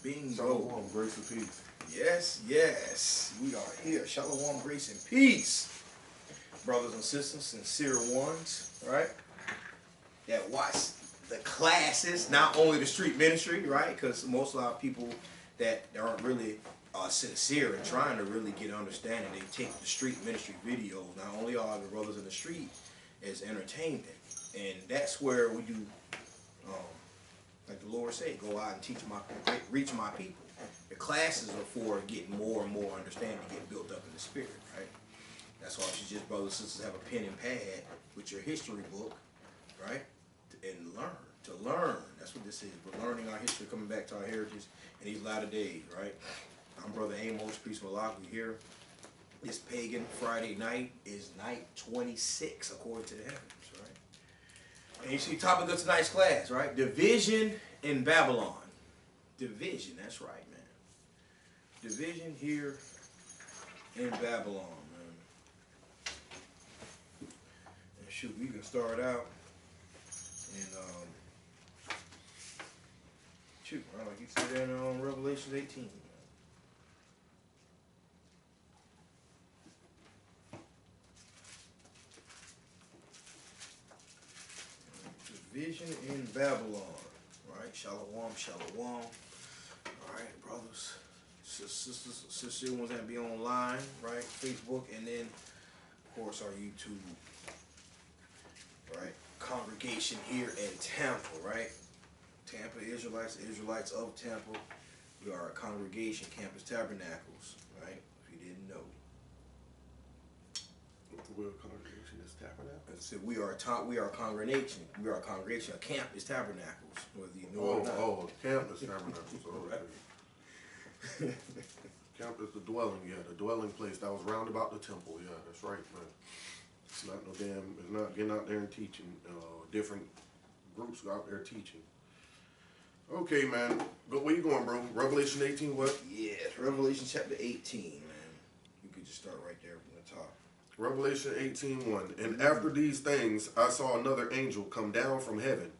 Bingo. Shalom, grace and peace. Yes, yes. We are here. Shalom, grace and peace. Brothers and sisters, sincere ones, right? That watch the classes, not only the street ministry, right? Because most of our people that aren't really sincere and trying to really get understanding, they take the street ministry videos. Not only are the brothers in the street as entertainment, and that's where we do, like the Lord said, go out and reach my people. The classes are for getting more and more understanding, get built up in the spirit, right? That's why you just, brothers and sisters, have a pen and pad with your history book, right? And learn. To learn. That's what this is. We're learning our history, coming back to our heritage in these latter days, right? I'm Brother Amos, Priest Malak. We here. This pagan Friday night is night 26, according to the heavens, right? And you see the topic of tonight's class, right? Division in Babylon. Division, that's right, man. Division here in Babylon, man. And shoot, we can start out and shoot, I like you see that in Revelation 18. Man. Division in Babylon, right? Shalom, shalom. All right, brothers, sisters, sincere ones that be online, right? Facebook, and then, of course, our YouTube, right? Congregation here in Tampa, right? Tampa Israelites, the Israelites of Tampa. We are a congregation, Campus Tabernacles, right? If you didn't know. We're a congregation is tabernacle. I said we are a congregation. We are a congregation. A camp is Tabernacles, whether you know it or not. Oh, camp is tabernacles. Oh, Right. okay. Camp is the dwelling, the dwelling place that was round about the temple. Yeah, that's right, man. It's not no damn. It's not getting out there and teaching. Different groups go out there teaching. Okay, man. Where you going, bro? Revelation 18, what? Yes, Revelation chapter 18, man. You could just start right there from the top. Revelation 18:1. And after these things, I saw another angel come down from heaven,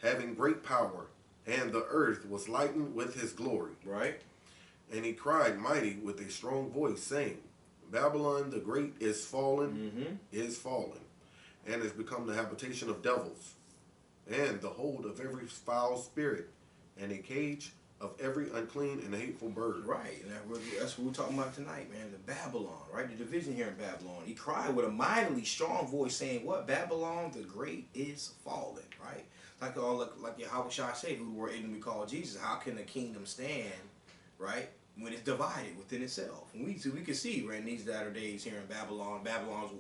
having great power, and the earth was lightened with his glory. Right? And he cried mighty with a strong voice, saying, Babylon the great is fallen, and is become the habitation of devils, and the hold of every foul spirit, and a cage of every unclean and hateful bird. Right, and that's what we're talking about tonight, man. The Babylon, right? The division here in Babylon. He cried with a mightily strong voice, saying, "What? Babylon the great is fallen." Right? Like Yahweh Shah said, who were in we call Jesus. How can the kingdom stand, right, when it's divided within itself? And we can see, right, in these latter days here in Babylon. Babylon's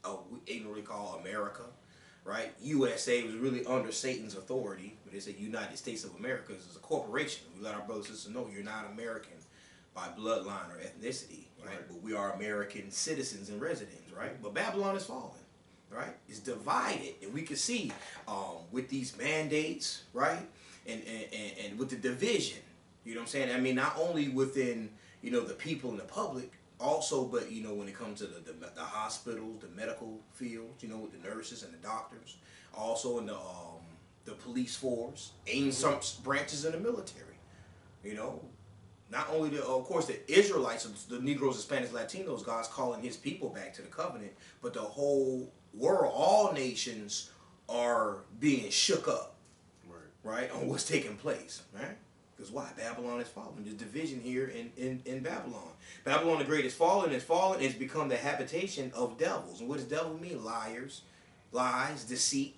what we ignorantly call America. Right, USA was really under Satan's authority, but they said United States of America is a corporation. We let our brothers and sisters know you're not American by bloodline or ethnicity, right? But we are American citizens and residents, right? But Babylon is fallen, right? It's divided, and we can see with these mandates, right, and with the division. You know what I'm saying? I mean, not only within the people and the public. Also, but when it comes to the hospitals, the medical field, with the nurses and the doctors, also in the police force, and some branches in the military, not only of course the Israelites, the Negroes, Hispanics, Latinos, God's calling His people back to the covenant, but the whole world, all nations are being shook up, right, on what's taking place, right? Because why? Babylon is fallen. There's division here in Babylon. Babylon the Great is fallen. It's become the habitation of devils. And what does devil mean? Liars, lies, deceit,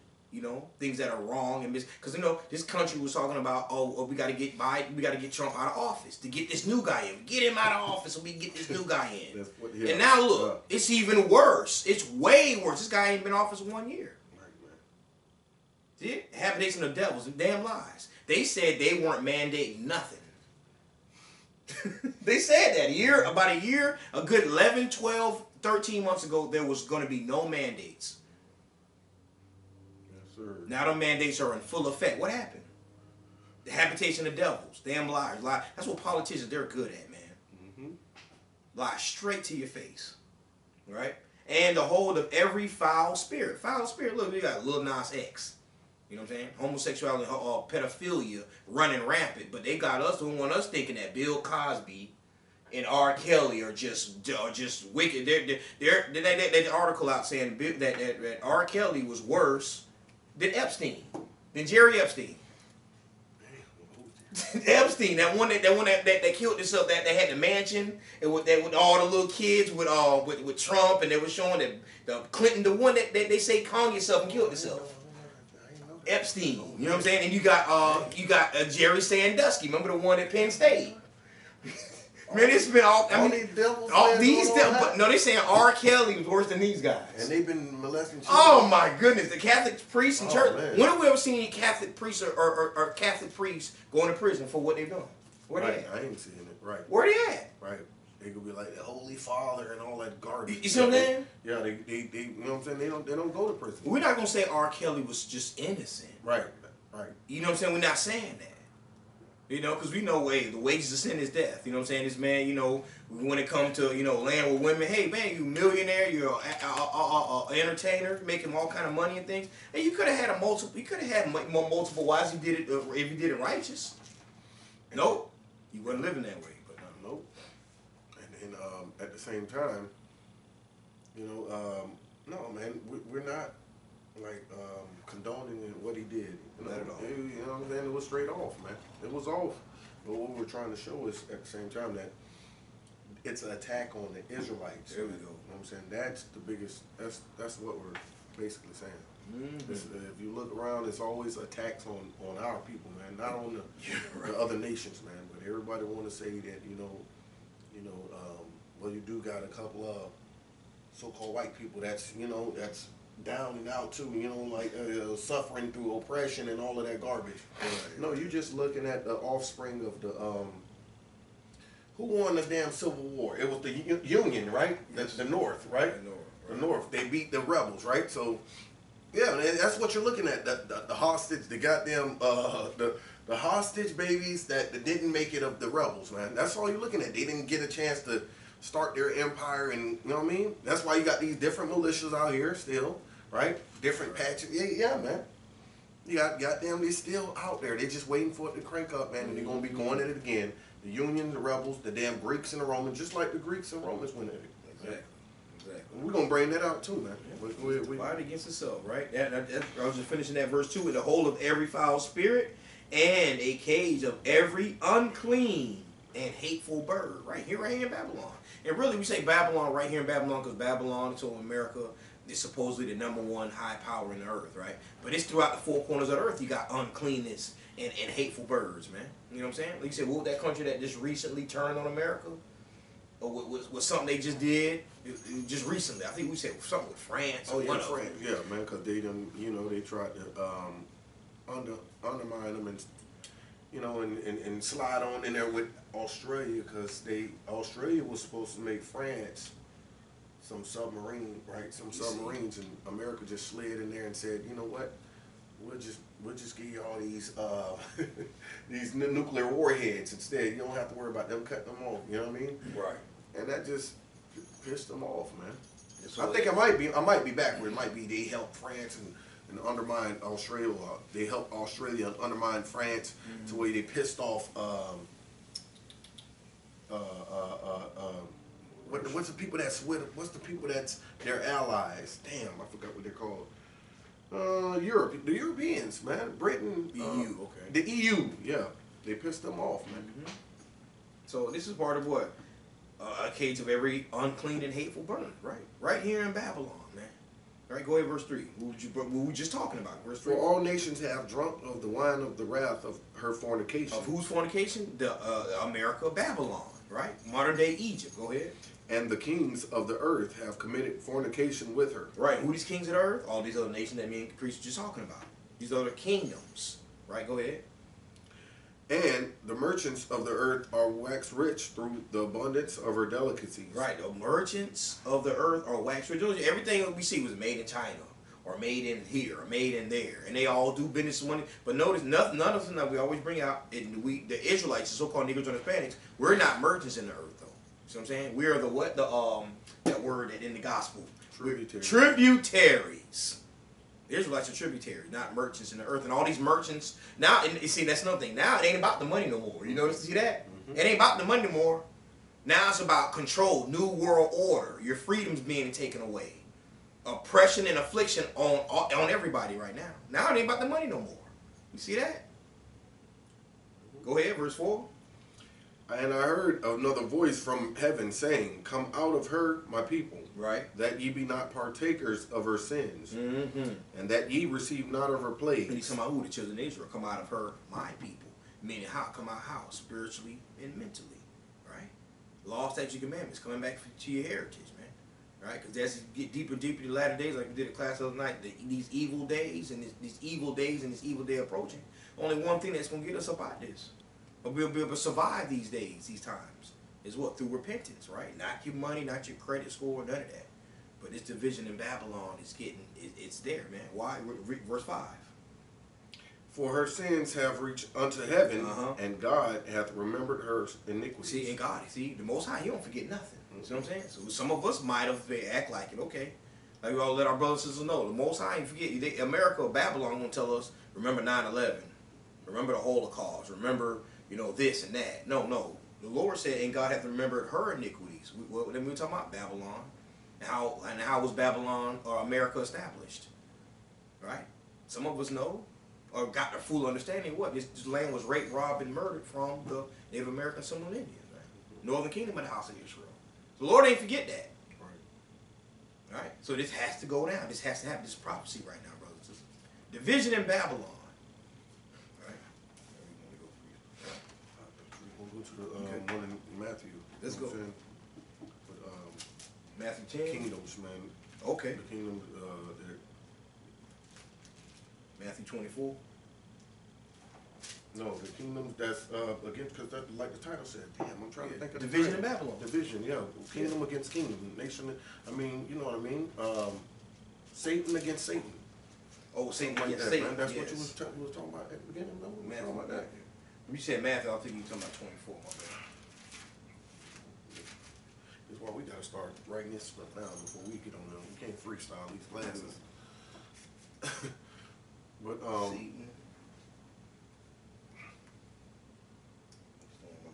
things that are wrong. Because, this country was talking about, we got to get Biden, we got to get Trump out of office to get this new guy in. Get him out of office so we can get this new guy in. And now look, it's even worse. It's way worse. This guy ain't been in office 1 year. See it? Habitation of devils and damn lies. They said they weren't mandating nothing. They said that about a year, a good 11, 12, 13 months ago, there was going to be no mandates. Yes, sir. Now the mandates are in full effect. What happened? The habitation of devils, damn liars. Lie. That's what politicians, they're good at, man. Lie straight to your face. Right? And the hold of every foul spirit. Foul spirit, look, we got Lil Nas X. You know what I'm saying? Homosexuality, pedophilia running rampant, but they got us, don't want us thinking that Bill Cosby and R. Kelly are just wicked. There's an article out saying that R. Kelly was worse than Epstein, than Jerry Epstein. Epstein, that one that killed himself, that had the mansion and with all the little kids with Trump, and they were showing that the Clinton, the one that they say hung himself and killed himself. Epstein, you know what I'm saying? And you got Jerry Sandusky, remember the one at Penn State? Man, it's been all. I mean, these devils. But no, they saying R. Kelly was worse than these guys. And they've been molesting children. Oh my goodness, the Catholic priests in church. Man. When have we ever seen any Catholic priests or Catholic priests going to prison for what they've done? Where they at? I ain't seeing it. Right. Where they at? Right. They could be like the Holy Father and all that garbage. You see what I'm saying? Yeah, they you know what I'm saying? They don't go to prison. We're not gonna say R. Kelly was just innocent. Right. You know what I'm saying? We're not saying that. You know, because we know the wages of sin is death. You know what I'm saying? This man, you know, when it comes to, you know, land with women, hey man, you millionaire, you're an entertainer, making all kind of money and things. And you could have had multiple wives. You did it if you did it righteous. Nope, you wasn't living that way. But nope. And at the same time, you know, no man, we're not like condoning what he did. Not at all. You know what I'm saying? It was straight off, man. It was off. But what we're trying to show is at the same time that it's an attack on the Israelites. There we go. You know what I'm saying? That's the biggest. That's what we're basically saying. Mm-hmm. If you look around, it's always attacks on our people, man. Not on the other nations, man. But everybody want to say that well, you do got a couple of so-called white people that's down and out too, like suffering through oppression and all of that garbage. Right. No, you're just looking at the offspring of the who won the damn Civil War? It was the Union, right? That's the North, right? The North. They beat the rebels, right? So, yeah, that's what you're looking at. The hostage, the goddamn the hostage babies that didn't make it of the rebels, man. That's all you're looking at. They didn't get a chance to start their empire, and you know what I mean? That's why you got these different militias out here still, right? Different patches. Yeah, man. You got goddamn, they still out there. They just waiting for it to crank up, man, and they're gonna be going at it again. The Union, the rebels, the damn Greeks and the Romans, just like the Greeks and Romans went at it. Exactly. We're gonna bring that out too, man. Yeah. We fight against itself, right? I was just finishing that verse 2 with the whole of every foul spirit and a cage of every unclean and hateful bird, right here in Babylon. And really, we say Babylon right here in Babylon because Babylon, so America, is supposedly the #1 high power in the earth, right? But it's throughout the 4 corners of the earth. You got uncleanness and hateful birds, man. You know what I'm saying? Like you said, what was that country that just recently turned on America? Or was something they just did just recently? I think we said something with France. Oh yeah, France. Yeah, man, because they done, they tried to undermine them and slide on in there with Australia because Australia was supposed to make France some submarine, right? Some submarines, and America just slid in there and said, you know what? We'll just give you all these these nuclear warheads instead. You don't have to worry about them cutting them off. You know what I mean? Right. And that just pissed them off, man. So I think I might be backward. It might be they helped France and undermine Australia. They helped Australia and undermine France to where they pissed off. What's the people that's with? What's the people that's their allies? Damn, I forgot what they're called. Europe, the Europeans, man. Britain, EU, okay. The EU, yeah. They pissed them off, man. Mm-hmm. So this is part of what? A cage of every unclean and hateful bird, right? Right here in Babylon, man. All right, go ahead, verse 3. What were we just talking about? Verse 3. For all nations have drunk of the wine of the wrath of her fornication. Of whose fornication? The America, Babylon, right? Modern day Egypt. Go ahead. And the kings of the earth have committed fornication with her. Right. Who are these kings of the earth? All these other nations that me and Priest were just talking about. These other kingdoms. Right, go ahead. And the merchants of the earth are waxed rich through the abundance of her delicacies. Right. The merchants of the earth are waxed rich. Everything that we see was made in China, or made in here, or made in there. And they all do business money. But notice, none of them that we always bring out, the Israelites, the so-called Negroes and Hispanics, we're not merchants in the earth, though. See what I'm saying? We are the what? That word that in the gospel. Tributaries. Tributaries. Israelites are tributaries, not merchants in the earth. And all these merchants now, and you see, that's another thing. Now it ain't about the money no more. You notice, see that? Mm-hmm. It ain't about the money no more. Now it's about control, new world order. Your freedom's being taken away, oppression and affliction on everybody right now. Now it ain't about the money no more. You see that? Go ahead, verse 4. And I heard another voice from heaven saying, "Come out of her, my people, Right. that ye be not partakers of her sins, Mm-hmm. and that ye receive not of her And plagues." he's talking about who? The children of Israel. Come out of her, my people. Meaning how? Come out how? Spiritually and mentally. Right? Law, statutes, commandments. Coming back to your heritage, man. Right? Because as you get deeper and deeper in the latter days, like we did a class the other night, these evil days and these evil days and this evil day approaching. Only one thing that's going to get us up out of this. But we'll be able to survive these days, these times. Is what? Through repentance, right? Not your money, not your credit score, none of that. But this division in Babylon is getting, it's there, man. Why? Verse 5. For her sins have reached unto heaven, Uh-huh. and God hath remembered her iniquities. See, in God, see, the Most High, He don't forget nothing. You see what I'm saying? So some of us might have act like it, okay. Like we all let our brothers and sisters know, the Most High ain't forget. America or Babylon gonna tell us, remember 9/11, remember the Holocaust, remember, this and that. No. The Lord said, and God hath remembered her iniquities. Then we were talking about Babylon, and how was Babylon or America established, right? Some of us know, or got the full understanding of what this land was raped, robbed, and murdered from the Native American Seminole Indians, right? Northern Kingdom of the House of Israel. The Lord ain't forget that. Right. Right? So this has to go down. This has to happen. This is prophecy right now, brothers and sisters. Division in Babylon. Right? We'll go to the Okay. one in Matthew. Let's You know go. what I'm saying? But, Matthew 10. kingdoms, man. Okay. The kingdoms, Matthew 24. no, the kingdoms that's against, because that's like the title said. Damn, I'm trying to think of the Division in title. Babylon. Division, yeah. Kingdom against kingdom. Nation, I mean, you know what I mean? Satan against Satan. Oh, Satan Like against that, Satan. man. That's yes. what you was talking about at the beginning, though? We was talking about that. When you said Matthew, I think you were talking about 24, my bad. That's why we gotta start writing this stuff down before we get on them. We can't freestyle these classes. But Satan.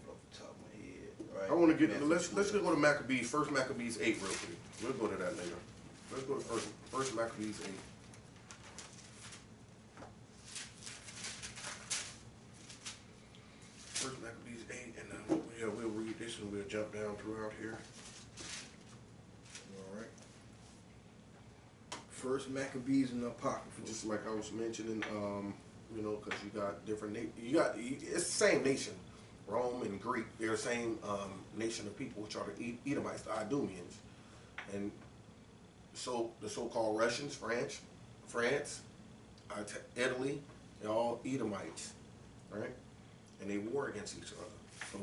Off the top of my head. Right. I want to get Matthew let's 12. go to Maccabees, First Maccabees 8 real quick. We'll go to that later. Let's go to first Maccabees 8. First Maccabees 8, and then we'll read this and we'll jump down throughout here. All right. First Maccabees and the Apocrypha. Just like I was mentioning, because you got different, it's the same nation. Rome and Greek, they're the same nation of people, which are the Edomites, the Idumeans. And so the so-called Russians, France, Italy, they're all Edomites, right? And they war against each other. So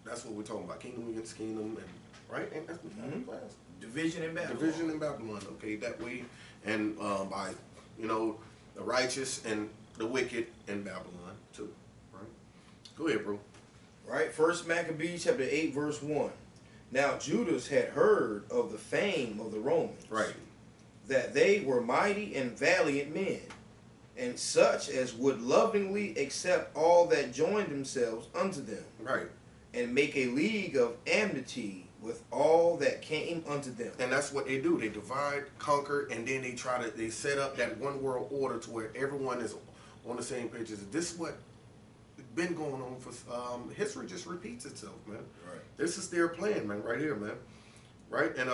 that's what we're talking about, kingdom against kingdom, and right? And that's what we're class. Division in Babylon. Division in Babylon, okay, that way, and by, the righteous and the wicked in Babylon, too, right? Go ahead, bro. Right? First Maccabees chapter 8, verse 1. Now Judas had heard of the fame of the Romans. Right. That they were mighty and valiant men, and such as would lovingly accept all that joined themselves unto them, Right. and make a league of amity with all that came unto them. And that's what they do. They divide, conquer, and then they set up that one world order to where everyone is on the same page. This is what been going on for history just repeats itself, man. Right. This is their plan, man, right here, man. Right? And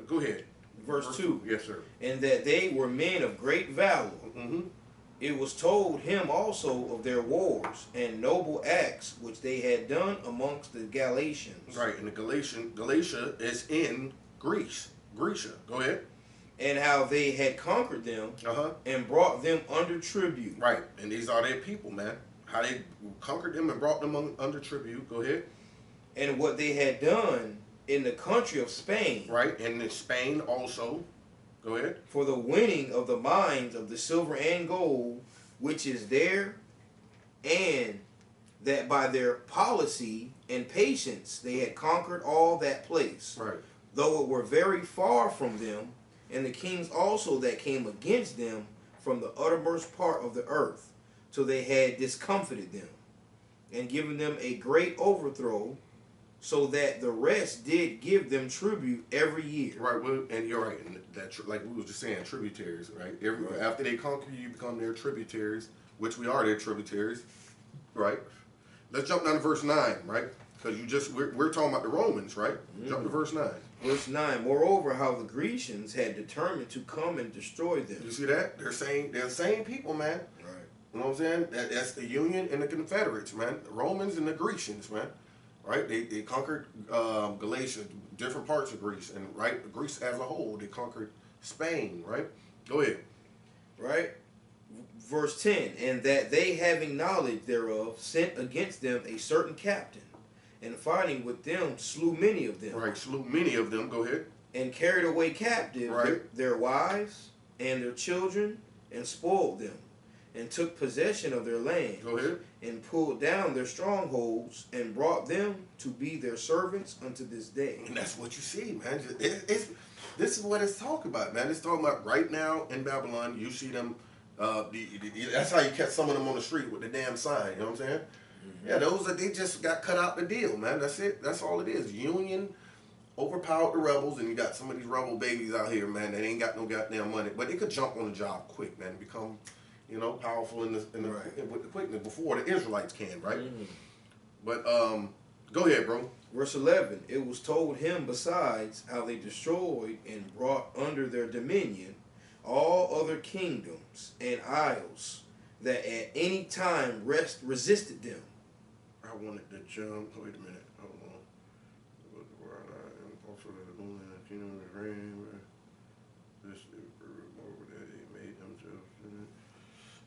go ahead. Verse 2. Yes, sir. And that they were men of great valor. Mm-hmm. It was told him also of their wars and noble acts which they had done amongst the Galatians. Right, and the Galatia is in Greece. Grecia. Go ahead. And how they had conquered them and brought them under tribute. Right, and these are their people, man. How they conquered them and brought them under tribute. Go ahead. And what they had done in the country of Spain. Right, and in Spain also. Go ahead. For the winning of the mines of the silver and gold, which is there, and that by their policy and patience they had conquered all that place. Right. Though it were very far from them, and the kings also that came against them from the uttermost part of the earth, till they had discomfited them, and given them a great overthrow, so that the rest did give them tribute every year. Right, well, and you're right. And like we was just saying, tributaries, right? After they conquer you, you become their tributaries, which we are their tributaries, right? Let's jump down to verse 9, right? Because we're talking about the Romans, right? Jump to verse 9. Verse 9, moreover, how the Grecians had determined to come and destroy them. You see that? They're the same people, man. Right. You know what I'm saying? That's the Union and the Confederates, man. The Romans and the Grecians, man. Right? They conquered Galatia, different parts of Greece, and right, Greece as a whole. They conquered Spain, right? Go ahead. Right? Verse 10, and that they having knowledge thereof sent against them a certain captain, and fighting with them slew many of them. Right, slew many of them. Go ahead. And carried away captive their wives and their children, and spoiled them, and took possession of their land. Go ahead. And pulled down their strongholds, and brought them to be their servants unto this day. And that's what you see, man. This is what it's talking about, man. It's talking about right now in Babylon. You see them. That's how you catch some of them on the street with the damn sign. You know what I'm saying? Mm-hmm. Yeah, they just got cut out the deal, man. That's it. That's all it is. Union overpowered the rebels, and you got some of these rebel babies out here, man. That ain't got no goddamn money, but they could jump on the job quick, man. Become, powerful with the quickness before the Israelites can, right? Mm-hmm. But go ahead, bro. Verse 11, it was told him besides how they destroyed and brought under their dominion all other kingdoms and isles that at any time resisted them. I wanted to jump. Wait a minute. Hold on. Also the moon and the kingdom of the rain. This over that they made themselves.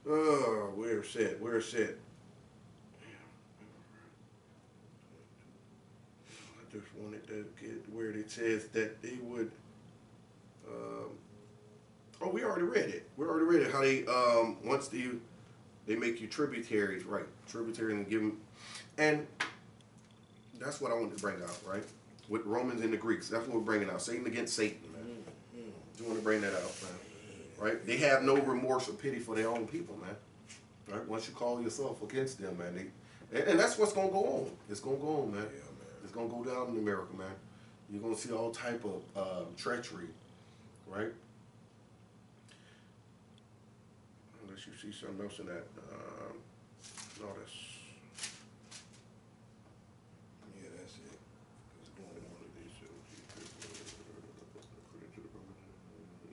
Oh, we're set. We're set. I just wanted to get where it says that they would. Oh, we already read it. We already read it. How they once they make you tributaries, right? Tributaries and give them, and that's what I wanted to bring out, right? With Romans and the Greeks, that's what we're bringing out. Satan against Satan, man. Mm-hmm. You want to bring that out, man? Right? They have no remorse or pity for their own people, man. Right? Once you call yourself against them, man, and that's what's gonna go on. It's gonna go on, man. Yeah, man. It's gonna go down in America, man. You're gonna see all type of treachery, right? Unless you see something else in that. No, that's. Yeah, that's it. It's going on.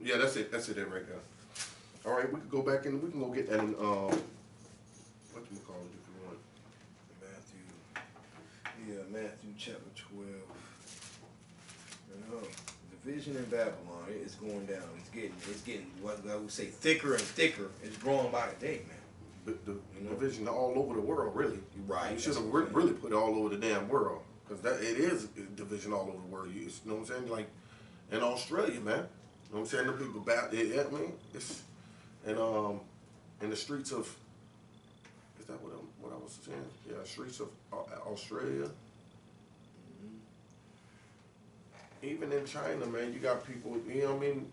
Yeah, that's it. That's it right there. All right, we can go back and we can go get that in what you call it if you want. Matthew chapter 12. Division in Babylon is going down. It's getting what I would say thicker and thicker. It's growing by the day, man. But the division all over the world, really. Right. You should have really put it all over the damn world, because it is division all over the world. You know what I'm saying? Like in Australia, man. You know what I'm saying? The people back there. I mean, it's in the streets of. Is that what I was saying? Yeah, streets of Australia. Even in China, man, you got people, you know what I mean?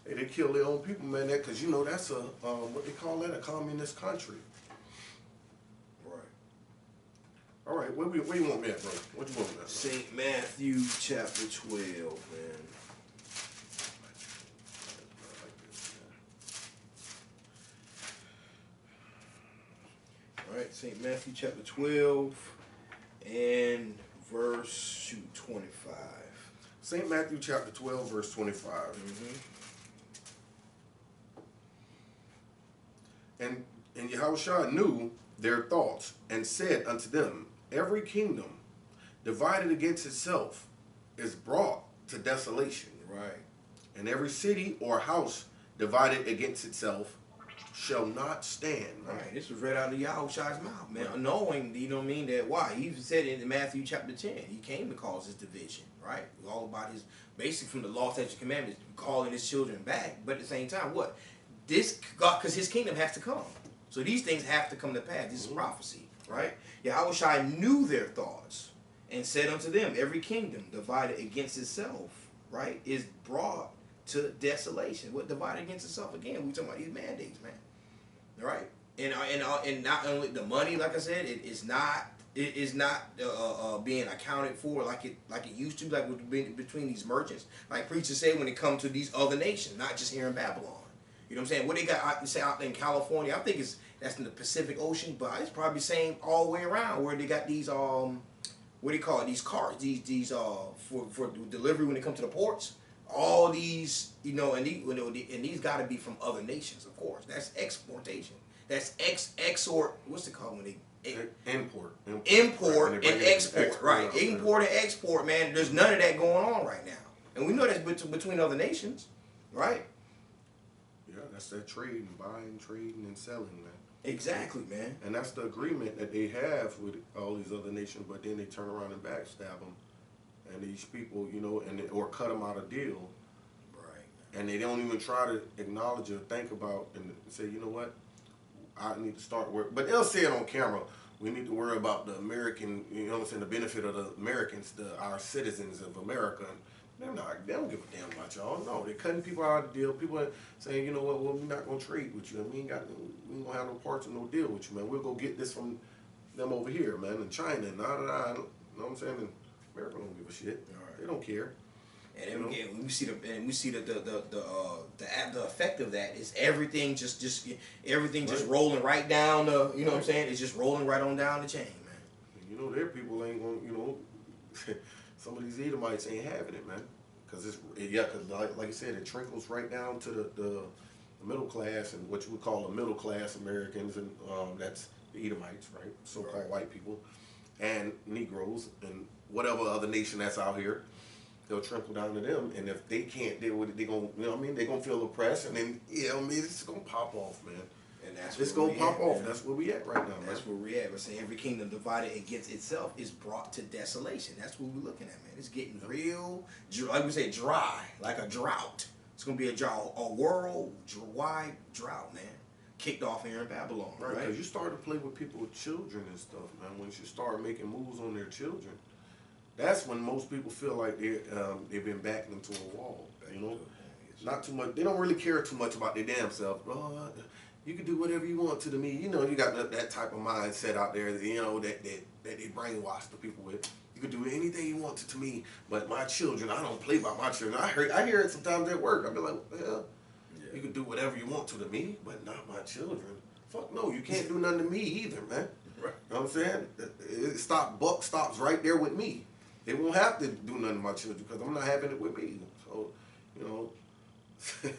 They kill their own people, man, because, that's a, what they call that, a communist country. Right. All right, where you want me at, bro? What you want me at? St. Matthew chapter 12, man. All right, St. Matthew chapter 12 and verse 25. St. Matthew chapter 12, verse 25. Mm-hmm. And Yahushua knew their thoughts and said unto them, every kingdom divided against itself is brought to desolation. Right. And every city or house divided against itself shall not stand. Right. This was read out of Yahushua's mouth, man. Right. Knowing, you know what I mean, that why? He even said it in Matthew chapter 10. He came to cause this division, right? It was all about his, basically from the law, statutes, and commandments, calling his children back. But at the same time, what? This, God, because his kingdom has to come. So these things have to come to pass. This is prophecy, right? Yahushua knew their thoughts and said unto them, every kingdom divided against itself, right, is brought to desolation. What divided against itself again? We talking about these mandates, man. All right, and not only the money, like I said, it is not being accounted for like it used to, like between these merchants, like preachers say when it comes to these other nations, not just here in Babylon. You know what I'm saying? What they got out in California, I think that's in the Pacific Ocean, but it's probably the same all the way around where they got these what do you call it? These cars, these for delivery when it comes to the ports. All these, you know, and these got to be from other nations, of course. That's exportation. That's export. What's it called when they import and export, right? There. Import and export, man. There's none of that going on right now, and we know that's between other nations, right? Yeah, that's that trade, buying, trading, and selling, man. Exactly, man. And that's the agreement that they have with all these other nations, but then they turn around and backstab them, and these people, you know, or cut them out of deal, right? And they don't even try to acknowledge or think about and say, you know what, I need to start work. But they'll say it on camera. We need to worry about the American, you know what I'm saying, the benefit of the Americans, our citizens of America. They don't give a damn about y'all. No, they're cutting people out of the deal. People are saying, you know what, well, we're not going to trade with you. We ain't going to have no parts of no deal with you, man. We'll go get this from them over here, man, in China. You know what I'm saying? And America don't give a shit. Right. They don't care. And then again, we see the effect of that is everything just rolling right down the, you know what I'm saying? It's just rolling right on down the chain, man. You know, their people ain't going, you know, some of these Edomites ain't having it, man. Because like I said, it trickles right down to the middle class and what you would call the middle class Americans, and that's the Edomites, right? So-called white people and Negroes and whatever other nation that's out here. They'll trickle down to them, and if they can't deal with it, they're gonna, you know what I mean? They're gonna feel oppressed, and then, you know what I mean? It's gonna pop off, man. And that's it's gonna pop off. Man. That's where we at right now, man. That's where we at. We're saying every kingdom divided against itself is brought to desolation. That's what we're looking at, man. It's getting real, like we say, dry, like a drought. It's gonna be a world-wide drought, man. Kicked off here in Babylon, right? Because you start to play with people with children and stuff, man. Once you start making moves on their children, that's when most people feel like they've been backed into a wall. You know, not too much. They don't really care too much about their damn self. Oh, you can do whatever you want to me. You know, you got that type of mindset out there. That, you know, that they brainwash the people with. You can do anything you want to me, but my children, I don't play by my children. I hear it sometimes at work. I be like, well, yeah. You can do whatever you want to me, but not my children. Fuck no, you can't do nothing to me either, man. Right. You know what I'm saying? Buck stops right there with me. They won't have to do nothing to my children because I'm not having it with me. So, you know,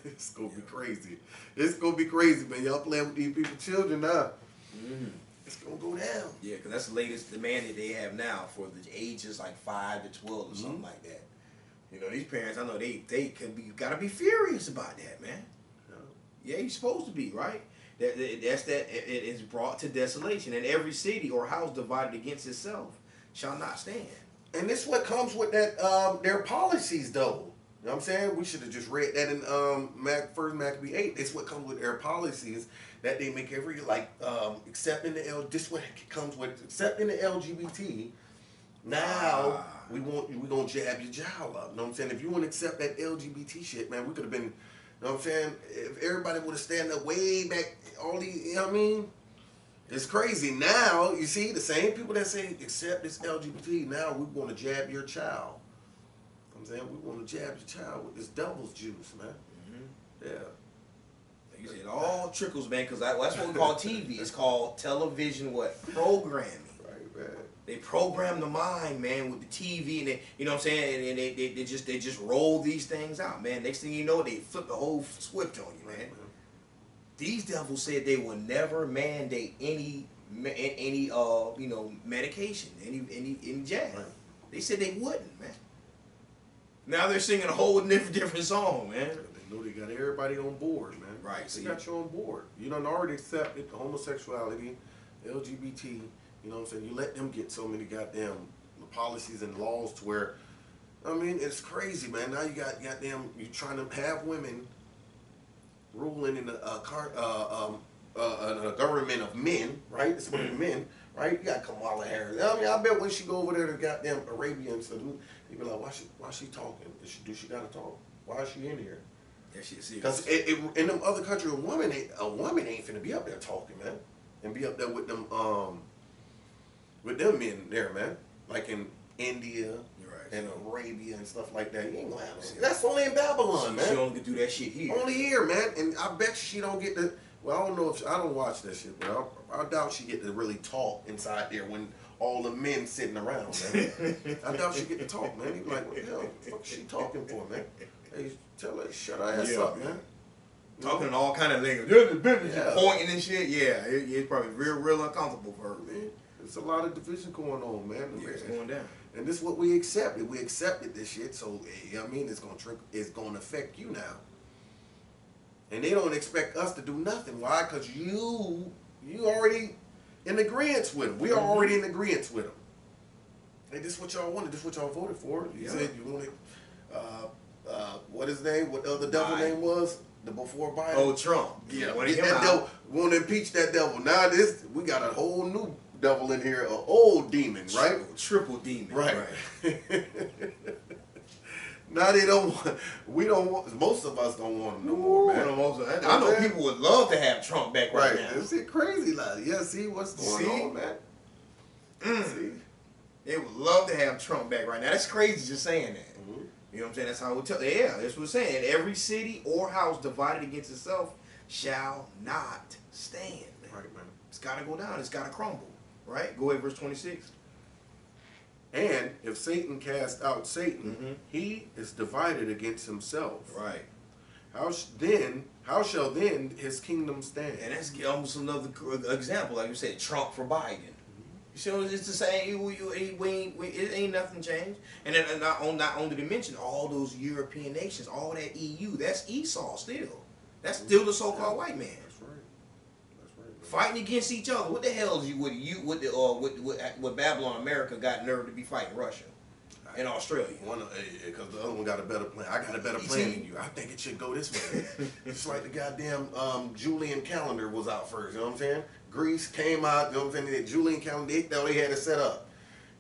it's going to be crazy. It's going to be crazy, man. Y'all playing with these people's children now. Mm-hmm. It's going to go down. Yeah, because that's the latest demand that they have now for the ages like 5 to 12 or something like that. You know, these parents, I know they got to be furious about that, man. Yeah, you're supposed to be, right? It is brought to desolation, and every city or house divided against itself shall not stand. And this what comes with that their policies, though. You know what I'm saying? We should have just read that in First Maccabee 8. It's what comes with their policies that they make accepting this what comes with accepting the LGBT. Now we gonna jab your jowl up. You know what I'm saying? If you want to accept that LGBT shit, man, we could have been. You know what I'm saying? If everybody would have stand up way back, all these, you know what I mean? It's crazy. Now, you see, the same people that say accept this LGBT, now we want to jab your child. You know what I'm saying? We want to jab your child with this devil's juice, man. Mm-hmm. Yeah. Like you said, it all trickles, man, because that's what we call TV. It's called television, programming. Right, man. They program the mind, man, with the TV, and they, you know what I'm saying, and they just roll these things out, man. Next thing you know, they flip the whole switch on you, man. Right, man. These devils said they will never mandate any medication, any jab. Right. They said they wouldn't, man. Now they're singing a whole different song, man. They know they got everybody on board, man. Right. They got you on board. You done already accepted the homosexuality, LGBT. You know what I'm saying? You let them get so many goddamn policies and laws to where, I mean, it's crazy, man. Now you got goddamn, you trying to have women ruling in a government of men, right? It's one of men, right? You got Kamala Harris. I mean, I bet when she go over there to goddamn Arabia and stuff, they be like, why she talking? Do she gotta talk? Why is she in here? That shit serious. Because in them other countries, a woman ain't finna be up there talking, man, and be up there with them men there, man. Like in India and Arabia and stuff like that. You ain't gonna have no. That's only in Babylon, man. She only can do that shit here. Only here, man. And I bet she don't get to. Well, I don't know if I don't watch that shit, but I doubt she get to really talk inside there when all the men sitting around, man. I doubt she get to talk, man. He like, what the hell? What the fuck is she talking for, man? Hey, tell her shut her ass up, man. Talking in all kind of language, pointing and shit. Yeah, it's probably real uncomfortable for her. Man, there's a lot of division going on, man. Yeah, it's going down. And this is what we accepted. We accepted this shit, so you know what I mean, it's gonna affect you now. And they don't expect us to do nothing. Why? Because you already in agreement with them. We are already in agreement with them. Hey, this is what y'all wanted. This is what y'all voted for. You said you wanted, what his name? What the other devil name was? The before Biden? Oh, Trump. Yeah, Wanted get him that out. devil. We want to impeach that devil. Now we got a whole new devil in here, an old demon, right? Triple demon. Right. Now they don't want, we don't want, most of us don't want him no more, man. I know people would love to have Trump back right now. It's crazy, like, yeah, see what's going on, man? See? They would love to have Trump back right now. That's crazy just saying that. You know what I'm saying? That's how we tell. Yeah, that's what we're saying. Every city or house divided against itself shall not stand, man. Right, man. It's got to go down. It's got to crumble. Right? Go ahead, verse 26. And if Satan cast out Satan, he is divided against himself. Right. How shall then his kingdom stand? And that's almost another example, like you said, Trump for Biden. You see, it's the same. It ain't nothing changed. And then not only to mention all those European nations, all that EU. That's Esau still. That's still the so-called white man. That's right. That's right. Man. Fighting against each other. What the hell is with Babylon America got nerve to be fighting Russia and Australia? Because the other one got a better plan. I got a better plan than you. I think it should go this way. It's like the goddamn Julian calendar was out first. You know what I'm saying? Greece came out. You know what I'm saying? The Julian calendar. They thought they had it set up.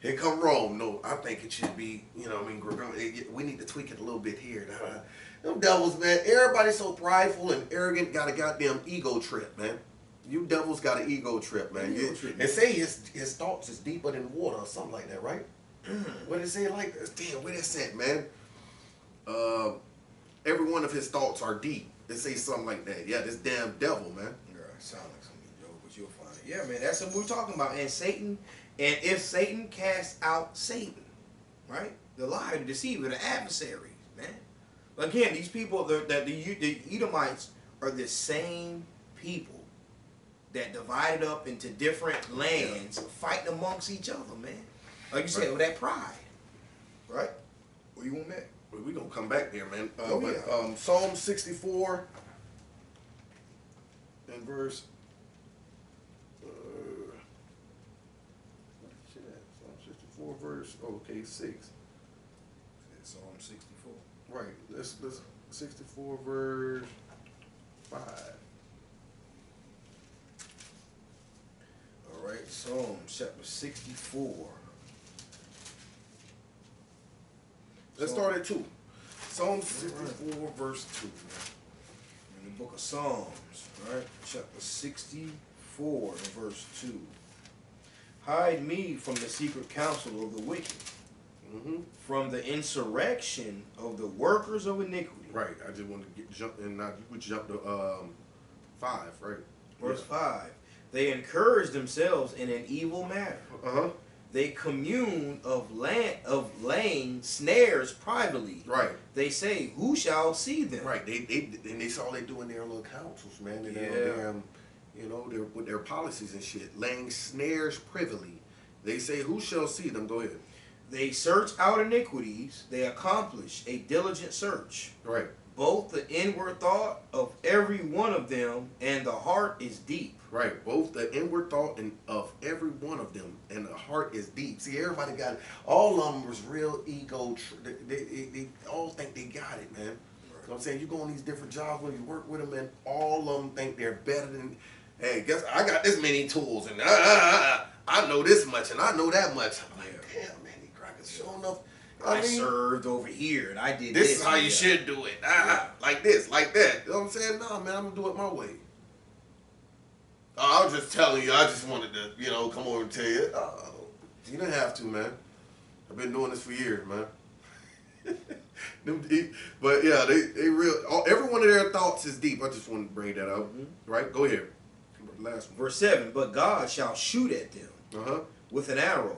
Here come Rome. No, I think it should be. You know what I mean? We need to tweak it a little bit here. Them devils, man. Everybody's so prideful and arrogant. Got a goddamn ego trip, man. You devils got an ego trip, man. They say his thoughts is deeper than water or something like that, right? What did it say like this? Damn, where that said, man? Every one of his thoughts are deep. They say something like that. Yeah, this damn devil, man. Yeah, sound like something, Joe, but you'll find it. Yeah, man, that's what we're talking about. And Satan, and if Satan casts out Satan, right? The liar, the deceiver, the adversary, man. Again, these people, the Edomites are the same people that divided up into different lands, fighting amongst each other, man. Like you said, with that pride, right? Where you want that? Well, we're going to come back there, man. Yeah. Psalm 64 and verse... Psalm 64 verse... Okay, 6. Psalm 64. Right. Let's 64 verse 5. All right, Psalm chapter 64. Let's start at 2. Psalm 64 verse 2. In the book of Psalms, right? Chapter 64 and verse 2. Hide me from the secret counsel of the wicked, from the insurrection of the workers of iniquity. Right. I just want to jump in. Now we jump to 5, right? Verse 5. They encourage themselves in an evil matter. They commune of laying snares privately. Right. They say, "Who shall see them?" Right. They saw they doing their little councils, man. They're with their policies and shit, laying snares privily. They say, "Who shall see them?" Go ahead. They search out iniquities. They accomplish a diligent search. Right. Both the inward thought of every one of them and the heart is deep. Right. Both the inward thought and of every one of them and the heart is deep. See, everybody got it. All of them was real ego. They all think they got it, man. Right. You know what I'm saying? You go on these different jobs when you work with them, and all of them think they're better than. Hey, guess I got this many tools, and I know this much, and I know that much. I'm like, damn, man, these crackers showing up. I served over here and I did This this. is how you should do it. Like this, like that. You know what I'm saying? No, man, I'm gonna do it my way. I was just telling you. I just wanted to, come over and tell you. You didn't have to, man. I've been doing this for years, man. But yeah, they real. Every one of their thoughts is deep. I just wanted to bring that up. Right? Go ahead. Last one. Verse 7, but God shall shoot at them with an arrow.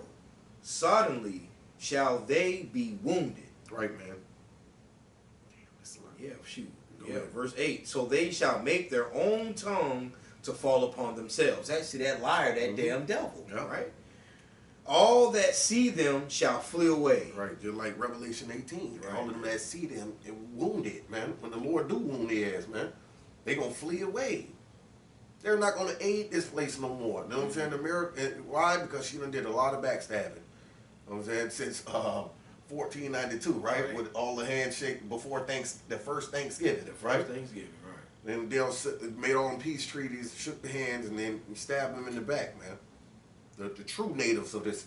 Suddenly shall they be wounded. Right, man. Yeah, shoot. Yeah, verse 8, so they shall make their own tongue to fall upon themselves. Actually, that liar, that damn devil, right? All that see them shall flee away. Right, just like Revelation 18. Right? All of them that see them and wounded, man. When the Lord do wound their ass, man, they gonna flee away. They're not gonna aid this place no more. You know what I'm saying? America, why? Because she done did a lot of backstabbing. You know what I'm saying? Since 1492, right? With all the handshake before the first Thanksgiving, right? Thanksgiving, right? Then they made all them peace treaties, shook the hands, and then stabbed them in the back, man. The true natives of this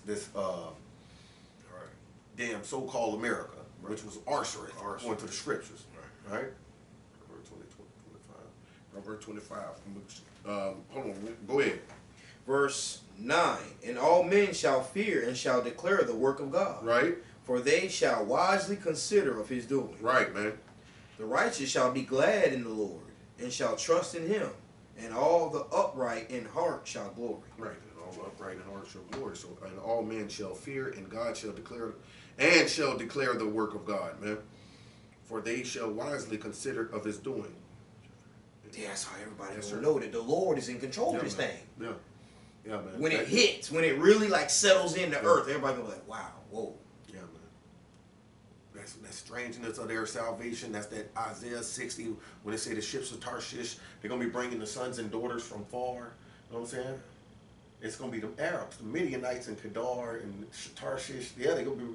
damn so-called America, which was Arcereth, according to the scriptures, right? Proverbs 25. Hold on, go ahead. Verse 9, and all men shall fear and shall declare the work of God. Right. For they shall wisely consider of his doing. Right, man. The righteous shall be glad in the Lord, and shall trust in him, and all the upright in heart shall glory. Right, and all the upright in heart shall glory. So, and all men shall fear, and God shall declare, the work of God, man. For they shall wisely consider of his doing. Yeah, that's how everybody will know that the Lord is in control of this thing. Yeah. Yeah, man. When it hits, when it really like settles in the earth, everybody will be like, wow, whoa. Yeah, man. That's strangeness of their salvation. That's that Isaiah 60, when they say the ships of Tarshish, they're going to be bringing the sons and daughters from far. You know what I'm saying? It's going to be the Arabs, the Midianites in Kedar and Tarshish. Yeah, they're going to be...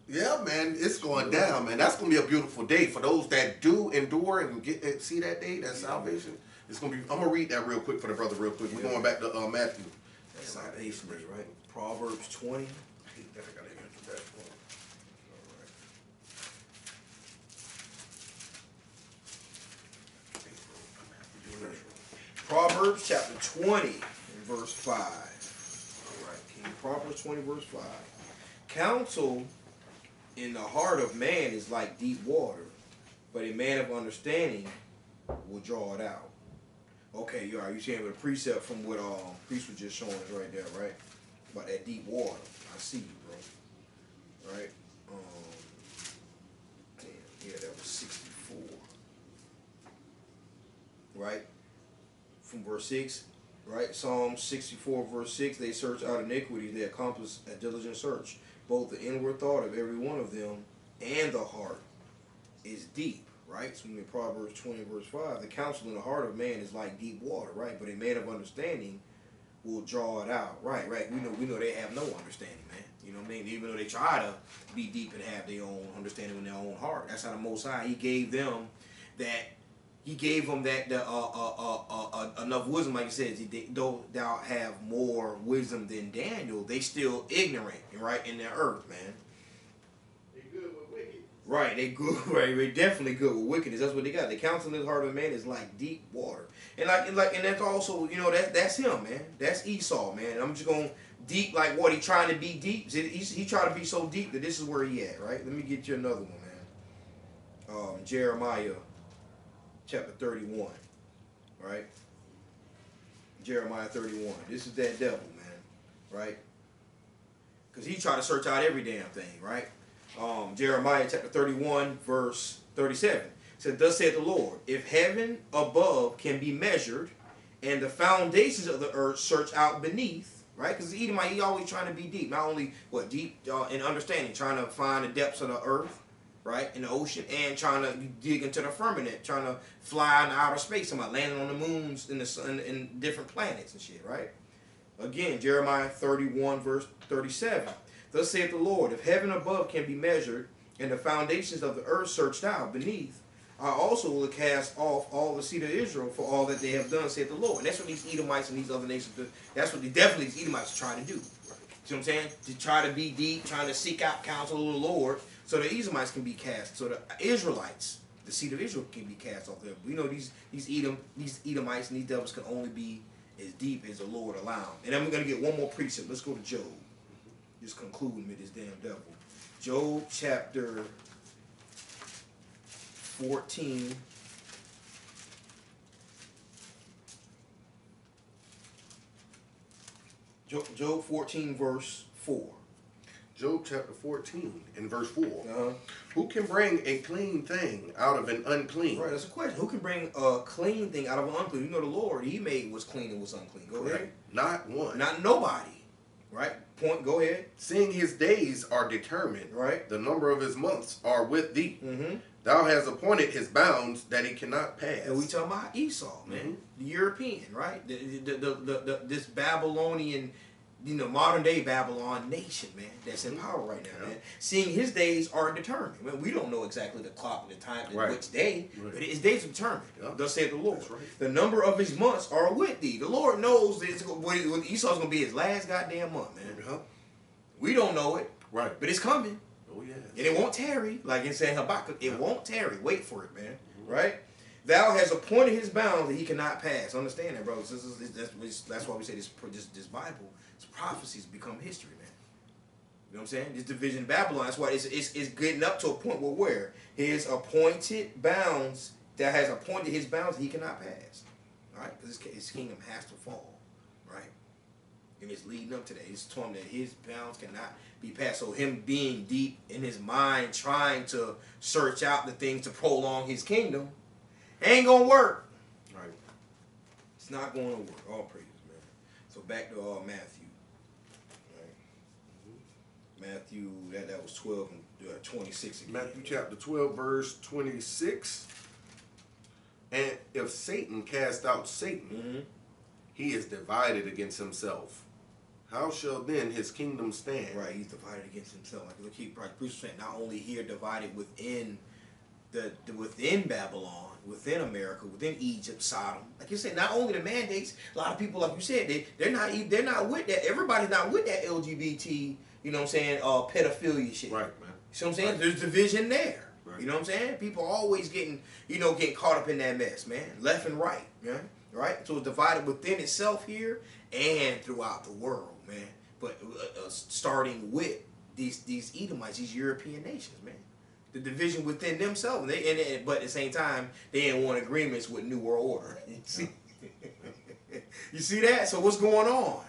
Yeah, man, it's going down, man. That's going to be a beautiful day for those that do endure and see that day, that salvation. It's going to be... I'm going to read that real quick for the brother real quick. We're going back to Matthew. That's salvation day, right? Proverbs 20. I got to answer that one. All right. Proverbs chapter 20 and verse 5. All right, King. Proverbs 20 verse 5. Counsel in the heart of man is like deep water, but a man of understanding will draw it out. Okay, you saying with a precept from what priest was just showing us right there, right? About that deep water. I see you, bro. Right? Damn, yeah, that was 64. Right? From verse 6, right? Psalm 64 verse 6, they search out iniquity, they accomplish a diligent search. Both the inward thought of every one of them and the heart is deep, right? So in Proverbs 20 verse 5, the counsel in the heart of man is like deep water, right? But a man of understanding will draw it out, right? We know they have no understanding, man. You know what I mean? Even though they try to be deep and have their own understanding in their own heart. That's how the Most High, He gave them that enough wisdom, like you said. Though thou have more wisdom than Daniel, they still ignorant, right, in their earth, man. They good with wicked. Right, they good, right? They definitely good with wickedness. That's what they got. The counsel in the heart of man is like deep water, and that's also, that's him, man. That's Esau, man. I'm just going deep, like what he trying to be deep. He trying to be so deep that this is where he at, right? Let me get you another one, man. Jeremiah. Chapter 31, right? Jeremiah 31. This is that devil, man, right? Because he tried to search out every damn thing, right? Jeremiah chapter 31, verse 37. It said, thus saith the Lord, if heaven above can be measured, and the foundations of the earth search out beneath, right? Because the Edomite, he always trying to be deep. Not only, deep in understanding, trying to find the depths of the earth, right, in the ocean, and trying to dig into the firmament, trying to fly in outer space, somebody landing on the moons in the sun, in different planets and shit, right? Again, Jeremiah 31 verse 37. Thus saith the Lord, if heaven above can be measured, and the foundations of the earth searched out beneath, I also will cast off all the seed of Israel for all that they have done, saith the Lord. And that's what these Edomites and these other nations do. That's what these Edomites are trying to do. See what I'm saying? To try to be deep, trying to seek out counsel of the Lord, so the Edomites can be cast, so the Israelites, the seed of Israel, can be cast off there. We know these Edomites and these devils can only be as deep as the Lord allow them. And then we're gonna get one more precept. Let's go to Job. Just concluding with this damn devil. Job chapter 14. Job 14 verse 4. Job chapter 14 and verse 4. Uh-huh. Who can bring a clean thing out of an unclean? Right, that's a question. Who can bring a clean thing out of an unclean? You know the Lord, He made what's clean and what's unclean. Go ahead. Not one. Not nobody. Right? Point, go ahead. Seeing his days are determined, Right. the number of his months are with thee. Mm-hmm. Thou hast appointed his bounds that he cannot pass. And we talking about Esau, man. The European, right? This Babylonian, modern day Babylon nation, man, that's in power right now, man. Seeing his days are determined. Man, we don't know exactly the clock and the time, which day, but his days are determined. Thus saith the Lord. That's right. The number of his months are with thee. The Lord knows that what Esau's going to be his last goddamn month, man. We don't know it, Right. but it's coming. Oh, yeah. And it won't tarry, like it said in Habakkuk. It won't tarry. Wait for it, man. Right? Thou has appointed his bounds that he cannot pass. Understand that, brothers. That's why we say this Bible, this prophecies become history, man. You know what I'm saying? This division of Babylon. That's why it's getting up to a point where his appointed bounds, that has appointed his bounds that he cannot pass. All right? Because his kingdom has to fall. Right? And it's leading up to that. It's told him that his bounds cannot be passed. So him being deep in his mind, trying to search out the things to prolong his kingdom, ain't gonna work. Right. It's not going to work. All praises, man. So back to Matthew. Right. Matthew, that was 12 and 26 again. Matthew chapter 12, verse 26. And if Satan cast out Satan, he is divided against himself. How shall then his kingdom stand? Right, he's divided against himself. Like Bruce was saying, not only here divided within within Babylon, within America, within Egypt, Sodom. Like you said, not only the mandates. A lot of people, like you said, they're not with that. Everybody's not with that LGBT. You know what I'm saying? Pedophilia shit. Right, man. You know what I'm saying? Right. There's division there. Right. You know what I'm saying? People always getting caught up in that mess, man. Left and right, man. Right? So it's divided within itself here and throughout the world, man. But starting with these Edomites, these European nations, man. The division within themselves, but at the same time, they ain't want agreements with New World Order. You see, you see that? So what's going on?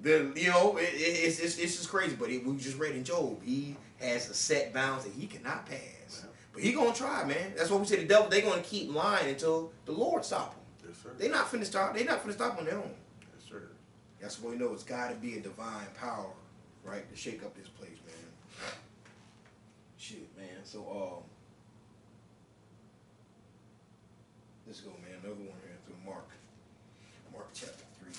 It's just crazy. But we just read in Job, he has a set bounds that he cannot pass. Yeah. But he gonna try, man. That's what we say. The devil, they gonna keep lying until the Lord stop them. Yes, sir. They not finna stop. They not finna stop on their own. Yes, sir. That's what we know. It's got to be a divine power, right, to shake up this place, man. Shit, man. So, let's go, man. Another one here through Mark chapter 3.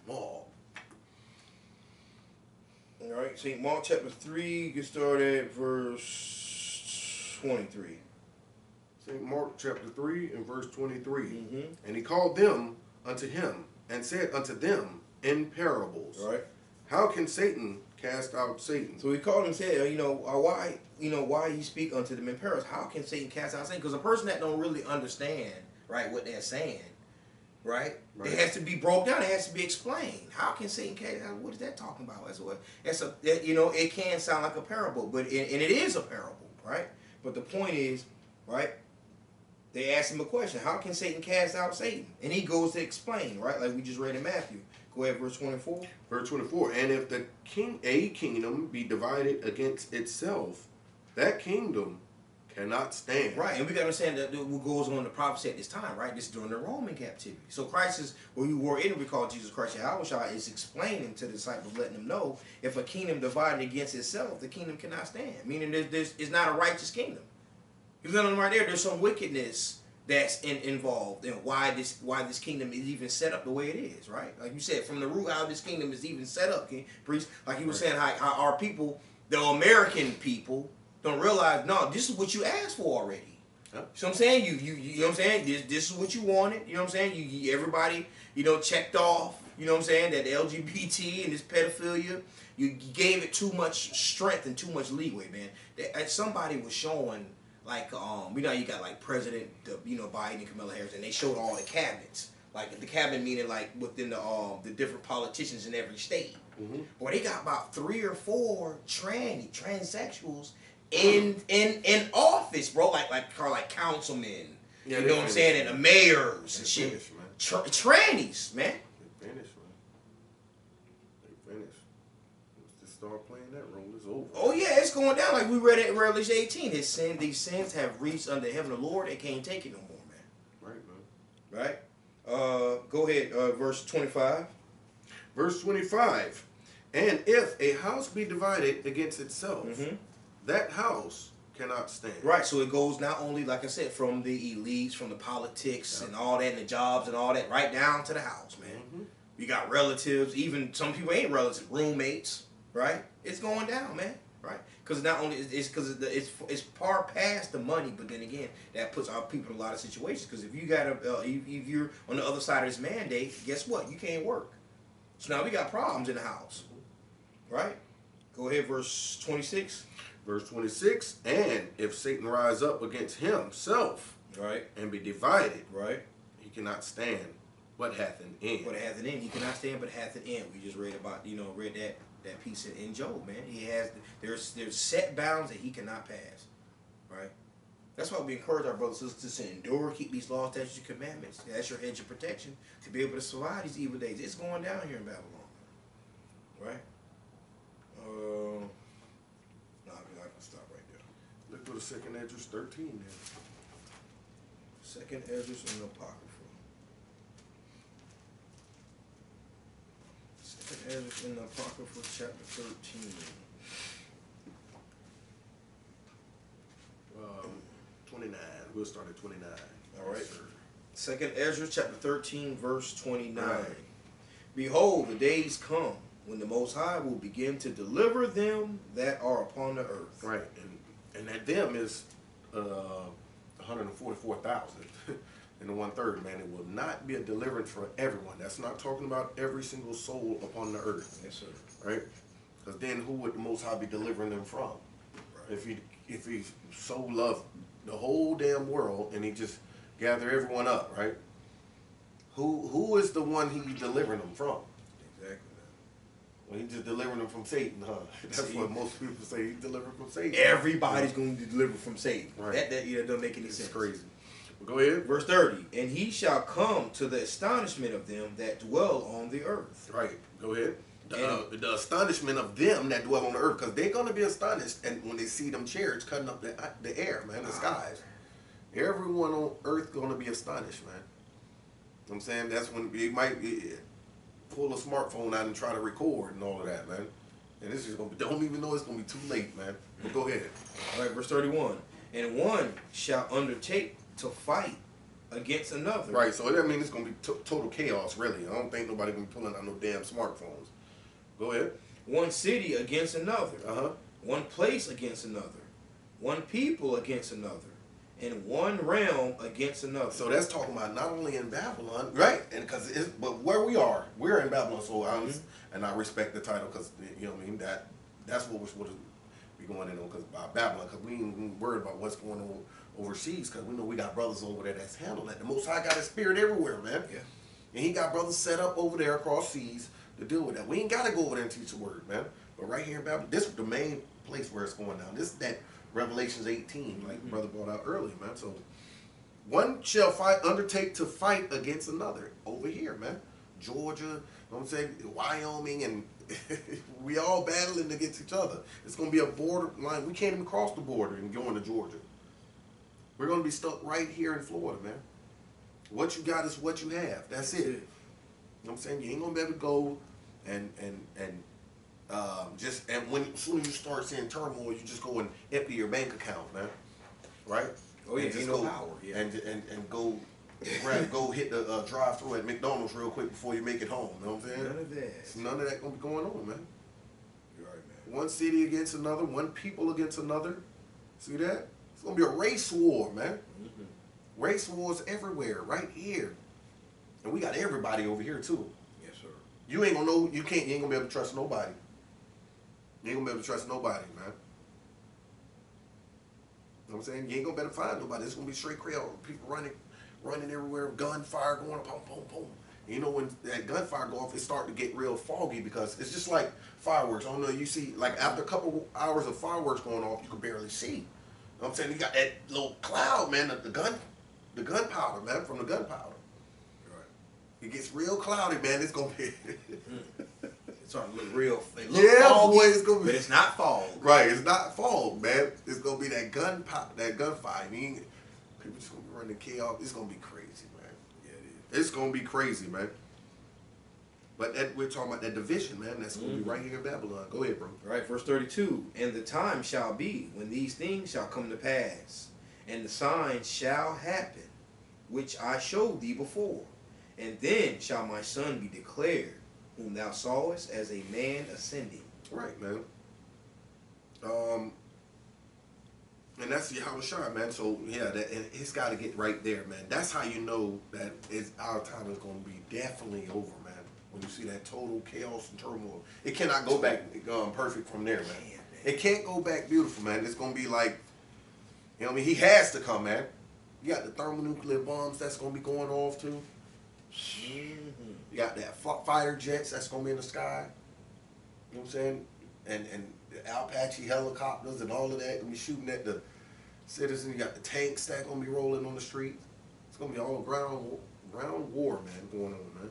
Mark. All right, St. Mark chapter 3, get started at verse 23. St. Mark chapter 3 and verse 23. Mm-hmm. And he called them unto him and said unto them in parables. All right. How can Satan cast out Satan? So he called and said, why he speak unto them in parables? How can Satan cast out Satan? Because a person that don't really understand, right, what they're saying, right? It has to be broke down. It has to be explained. How can Satan cast out? What is that talking about? It can sound like a parable, but and it is a parable, right? But the point is, right? They asked him a question. How can Satan cast out Satan? And he goes to explain, right? Like we just read in Matthew. Go ahead, verse 24. Verse 24. And if a kingdom be divided against itself, that kingdom cannot stand. Right, and we got to understand that what goes on in the prophecy at this time, right? This is during the Roman captivity. So Christ is, when you were in, we call Jesus Christ Yahushua, is explaining to the disciples, letting them know, if a kingdom divided against itself, the kingdom cannot stand. Meaning it's not a righteous kingdom. You know right there, there's some wickedness that's involved in why this kingdom is even set up the way it is, right? Like you said, from the root how this kingdom is even set up, priest. Like he was saying, how our people, the American people, don't realize, no, this is what you asked for already. Yep. So I'm saying you know what I'm saying, this is what you wanted. You know what I'm saying, you everybody checked off. You know what I'm saying, that the LGBT and this pedophilia, you gave it too much strength and too much leeway, man. That somebody was showing like you got like President Biden and Kamala Harris, and they showed all the cabinets. Like the cabinet meaning like within the different politicians in every state. Mm-hmm. Boy, they got about 3 or 4 transsexuals in office, bro. Like councilmen. Yeah, you know what I'm saying? And the mayors and shit. Finished, man. Trannies, man. They finished, man. They finished. Let's just start playing that role. It's over. Oh yeah, it's going down. Like we read it in Revelation 18. These sins have reached unto heaven of the Lord. They can't take it no more, man. Right, man. Right? Go ahead, verse 25. Verse 25. And if a house be divided against itself, that house cannot stand. Right, so it goes not only, like I said, from the elites, from the politics and all that, and the jobs and all that, right down to the house, man. You got relatives, even some people ain't relatives, roommates, right? It's going down, man, right? Because not only it's because it's far past the money, but then again, that puts our people in a lot of situations. Because if you got if you're on the other side of this mandate, guess what? You can't work. So now we got problems in the house, right? Go ahead, verse 26. Verse 26. And if Satan rise up against himself, right, and be divided, right, he cannot stand, but hath an end. But hath an end. He cannot stand, but hath an end. We just read about, read that piece in Job, man. He has there's set bounds that he cannot pass, right? That's why we encourage our brothers and sisters to endure, keep these laws, statutes, and commandments. That's your hedge of protection to be able to survive these evil days. It's going down here in Babylon, right? No, I can stop right there. Let's go to 2nd Esdras 13 then. 2nd Esdras in the Apocrypha. 2nd Esdras in the Apocrypha, chapter 13. 29. We'll start at 29. All right. Yes, 2nd Esdras chapter 13, verse 29. Right. Behold, the days come when the Most High will begin to deliver them that are upon the earth. Right, and that them is 144,000 and the 1/3, man. It will not be a deliverance for everyone. That's not talking about every single soul upon the earth. Yes, sir. Right? Because then who would the Most High be delivering them from? Right. If he so loved the whole damn world and he just gather everyone up, right? Who is the one he delivering them from? Exactly. Well, he just delivering them from Satan, huh? That's what most people say. He delivered from Satan. Everybody's going to deliver from Satan. Right. That doesn't make any It's sense. crazy. Well, go ahead. Verse 30. And he shall come to the astonishment of them that dwell on the earth. Right. Go ahead. The astonishment of them that dwell on the earth, because they're going to be astonished and when they see them chariots cutting up the air, man, the skies. Everyone on earth going to be astonished, man. You know what I'm saying? That's when you might pull a smartphone out and try to record and all of that, man. And this is going to be, don't even know it's going to be too late, man. But go ahead. All right, verse 31. And one shall undertake to fight against another. Right, so that means it's going to be total chaos, really. I don't think nobody going to be pulling out no damn smartphones. Go ahead. One city against another. Uh-huh. One place against another. One people against another. And one realm against another. So that's talking about not only in Babylon, right? And but where we are, we're in Babylon. So and I respect the title because you know what I mean. That's what we're supposed to be going in on because about Babylon because we ain't worried about what's going on overseas because we know we got brothers over there that's handling that. The Most High got His Spirit everywhere, man. Yeah. And He got brothers set up over there across seas to deal with that. We ain't got to go over there and teach the word, man. But right here in Babylon, this is the main place where it's going down. This is that Revelations 18, like brother brought out earlier, man. So one shall undertake to fight against another over here, man. Georgia, you know what I'm saying? Wyoming, and we all battling against each other. It's going to be a border line. We can't even cross the border and go into Georgia. We're going to be stuck right here in Florida, man. What you got is what you have. That's it. You know what I'm saying? You ain't going to be able to go and when as soon as you start seeing turmoil, you just go and empty your bank account, man. Right? Oh yeah, and just no go power. Yeah. And go go hit the drive-through at McDonald's real quick before you make it home. You know what I'm saying? None of that. None of that gonna be going on, man. You're right, man. One city against another, one people against another, See that? It's gonna be a race war, man. Mm-hmm. Race wars everywhere, right here. And we got everybody over here too. Yes, sir. You ain't gonna know, you ain't gonna be able to trust nobody. You ain't gonna be able to trust nobody, man. You know what I'm saying? You ain't gonna be able to find nobody. It's gonna be straight crowd. People running everywhere, gunfire going, boom, boom, boom. And you know, when that gunfire go off, it start to get real foggy because it's just like fireworks. I don't know, you see, like after a couple hours of fireworks going off, you can barely see. You know what I'm saying? You got that little cloud, man, the gunpowder, man, from the gunpowder. Right. It gets real cloudy, man. It's gonna be. It's starting to look real. Yeah, foggy, boy, it's gonna be. but it's not fog. Right, it's not fog, man. It's gonna be that gunfire. I mean, people just gonna be running chaos. It's gonna be crazy, man. Yeah, it is. It's gonna be crazy, man. But we're talking about that division, man. That's gonna be right here in Babylon. Go ahead, bro. Right, verse 32. And the time shall be when these things shall come to pass, and the signs shall happen, which I showed thee before. And then shall my son be declared, whom thou sawest as a man ascending. Right, man. And that's Yahushua, man. So yeah, and it's got to get right there, man. That's how you know that our time is going to be definitely over, man. When you see that total chaos and turmoil, it cannot go back perfect from there, man. It can't go back beautiful, man. It's going to be like, you know what I mean? He has to come, man. You got the thermonuclear bombs that's going to be going off too. You got that fighter jets that's going to be in the sky. You know what I'm saying? And the Apache helicopters and all of that going to be shooting at the citizens. You got the tanks that going to be rolling on the street. It's going to be all ground war, man, going on, man.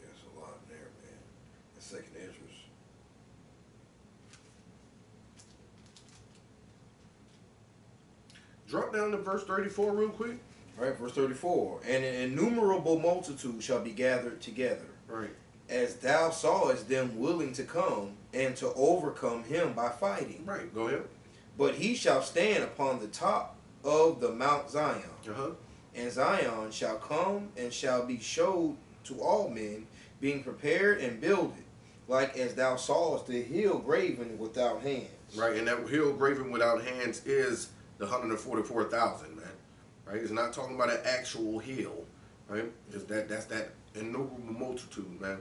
Yeah, it's a lot there, man. The second Ezra's. Drop down to verse 34 real quick. Right, verse 34. And an innumerable multitude shall be gathered together. Right. As thou sawest them willing to come and to overcome him by fighting. Right, go ahead. But he shall stand upon the top of the Mount Zion. Uh-huh. And Zion shall come and shall be showed to all men, being prepared and builded, like as thou sawest the hill graven without hands. Right, and that hill graven without hands is the 144,000, man. Right, it's not talking about an actual hill, right? That's that innumerable multitude, man.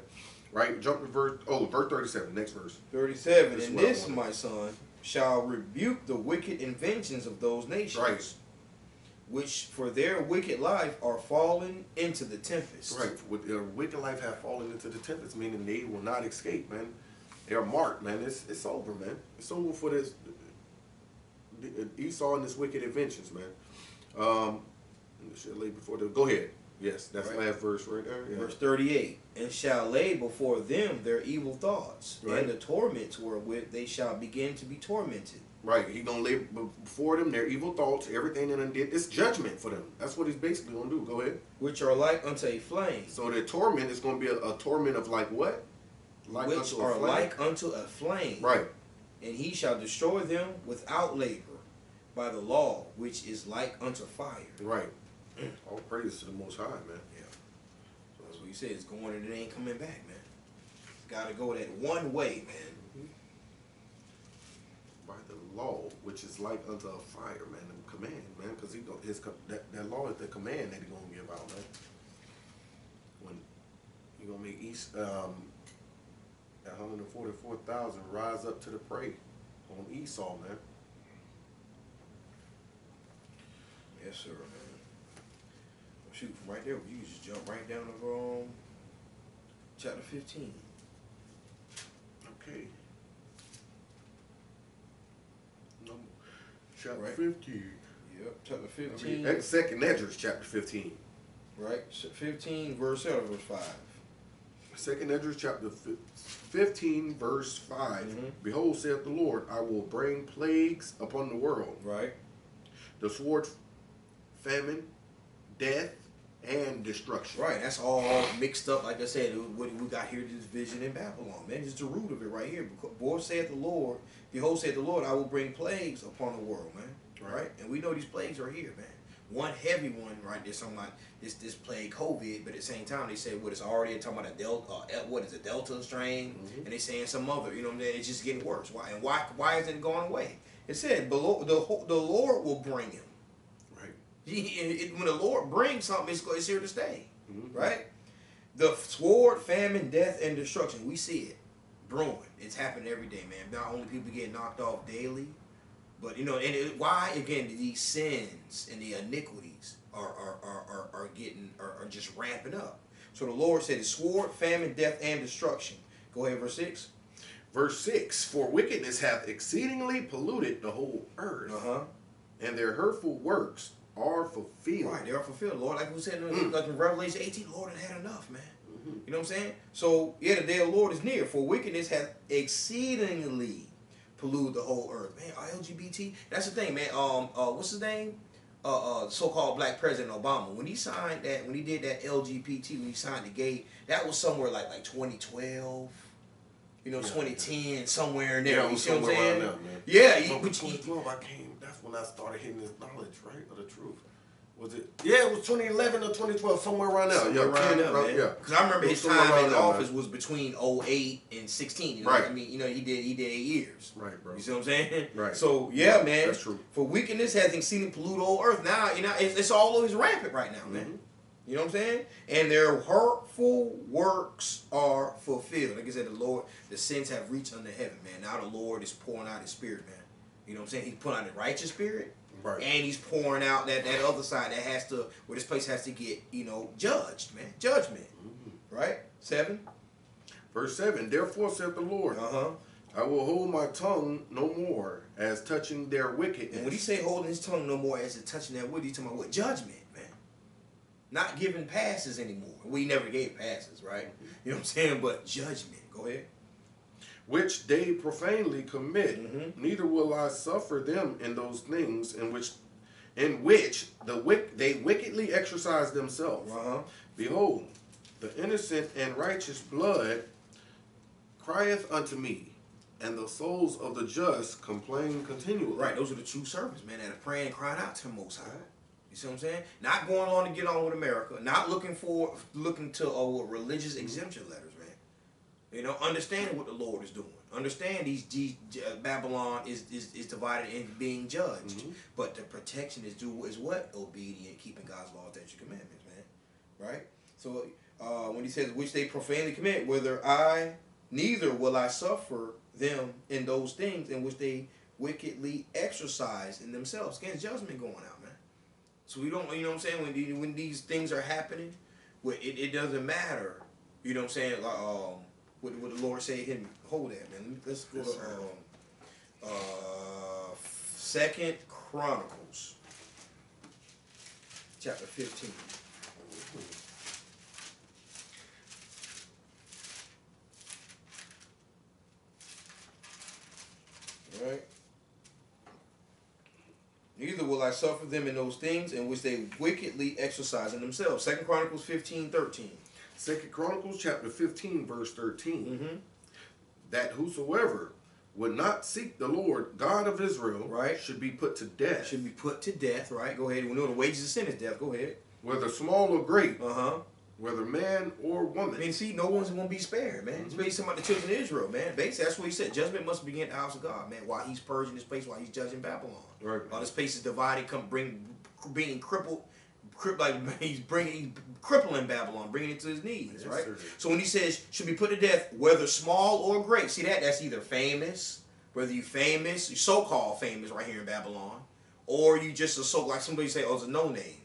Right, jump to verse 37, next verse. 37. And this, my son, shall rebuke the wicked inventions of those nations, right, which for their wicked life are fallen into the tempest. Right, with their wicked life have fallen into the tempest, meaning they will not escape, man. They are marked, man. It's over, man. It's over for this Esau and his wicked inventions, man. Should lay before them. Go ahead. Yes, that's the last verse right there. Yeah. Verse 38. And shall lay before them their evil thoughts, right, and the torments wherewith they shall begin to be tormented. Right, he gonna lay before them their evil thoughts, everything that they did. It's judgment for them. That's what he's basically gonna do. Go ahead. Which are like unto a flame. So their torment is gonna be a torment of like what? Like which are like unto a flame. Right. And he shall destroy them without labor, by the law, which is like unto fire. Right. All praise to the Most High, man. Yeah. So that's what he said. It's going and it ain't coming back, man. Got to go that one way, man. By the law, which is like unto a fire, man. The command, man, because that law is the command that he gonna give out, man. When he gonna make that 144,000 rise up to the prey on Esau, man. Yes, sir, man. Shoot, from right there, you just jump right down to chapter 15. Okay. Chapter 15. Yep, chapter 15. Second Esdras, chapter 15. Right, 15, verse 5. Second Esdras, chapter 15, verse 5. Mm-hmm. Behold, saith the Lord, I will bring plagues upon the world. Right. The sword, famine, death, and destruction. Right, that's all mixed up. Like I said, what we got here, this vision in Babylon, man. It's the root of it right here. Behold, saith the Lord, I will bring plagues upon the world, man. Right? And we know these plagues are here, man. one heavy one, right? There's something like this plague COVID, but at the same time they say what it's already talking about a delta, what is a delta strain, and they saying some other, you know what I'm saying? It's just getting worse. Why and why isn't it going away? It said below the Lord will bring him. Right. When the Lord brings something, it's here to stay. Right. The sword, famine, death, and destruction. We see it brewing. It's happening every day, man. Not only people getting knocked off daily, but you know, and why again these sins and the iniquities are just ramping up. So the Lord said, "Sword, famine, death, and destruction." Go ahead, verse 6. Verse 6: For wickedness hath exceedingly polluted the whole earth, and their hurtful works are fulfilled. Right, they are fulfilled, Lord. Like we said, like in Revelation 18, Lord had enough, man. You know what I'm saying? So yeah, the day of the Lord is near. For wickedness hath exceedingly polluted the whole earth, man. LGBT. That's the thing, man. What's his name? So-called Black President Obama. When he signed that, when he did that LGBT, when he signed the gay, that was somewhere like 2012. You know, 2010, somewhere in there. Yeah, you see what I'm saying? There, man. Yeah, so 2012, that's when I started hitting this knowledge, right, of the truth. Was it? Yeah, it was 2011 or 2012, somewhere around there. Somewhere around there, man. Yeah. Because I remember his time in office was between 08 and 16. You know? Right. I mean, you know, he did 8 years. Right, bro. You see what I'm saying? Right. So yeah, man. That's true. For wickedness has exceeding polluted all earth. Now, you know, it's all over, it's rampant right now, man. You know what I'm saying? And their hurtful works are fulfilled. Like I said, the sins have reached unto heaven, man. Now the Lord is pouring out his spirit, man. You know what I'm saying? He's putting out the righteous spirit. Right. And he's pouring out that other side that has to, where this place has to get, you know, judged, man. Judgment. Right? 7. Verse 7. Therefore saith the Lord, I will hold my tongue no more as touching their wickedness. And when he say holding his tongue no more as touching their wickedness, he's talking about what? Judgment, man. Not giving passes anymore. We never gave passes, right? You know what I'm saying? But judgment. Go ahead. Which they profanely commit, neither will I suffer them in those things in which they wickedly exercise themselves. Behold, the innocent and righteous blood crieth unto me, and the souls of the just complain continually. Right, those are the true servants, man, that are praying and crying out to the Most High. You see what I'm saying? Not going on to get on with America, not looking to religious exemption letters. You know, understanding what the Lord is doing. Understand these Babylon is divided and being judged. But the protection is what? Obedient, keeping God's law, statutes, and commandments, man. Right? So when he says, which they profanely commit, neither will I suffer them in those things in which they wickedly exercise in themselves. Again, judgment going out, man. So we don't, you know what I'm saying? When these things are happening, it doesn't matter. You know what I'm saying? What the Lord say him hold that, man. Let's go to 2 Chronicles chapter 15. All right. Neither will I suffer them in those things in which they wickedly exercise in themselves. 2 Chronicles 15:13. 2 Chronicles chapter 15 verse 13. That whosoever would not seek the Lord God of Israel, right, should be put to death. Should be put to death, right? Go ahead. We know the wages of sin is death. Go ahead. Whether small or great. Whether man or woman. I mean, see, no one's going to be spared, man. It's basically about the children of Israel, man. Basically, that's what he said. Judgment must begin at the house of God, man, while he's purging this place, while he's judging Babylon. Right. While this place is divided, being crippled. He's crippling Babylon, bringing it to his knees, yes, right? Sir. So when he says should be put to death, whether small or great, see that's either famous, whether you famous, you so-called famous right here in Babylon, or you just like somebody say, oh, it's a no name,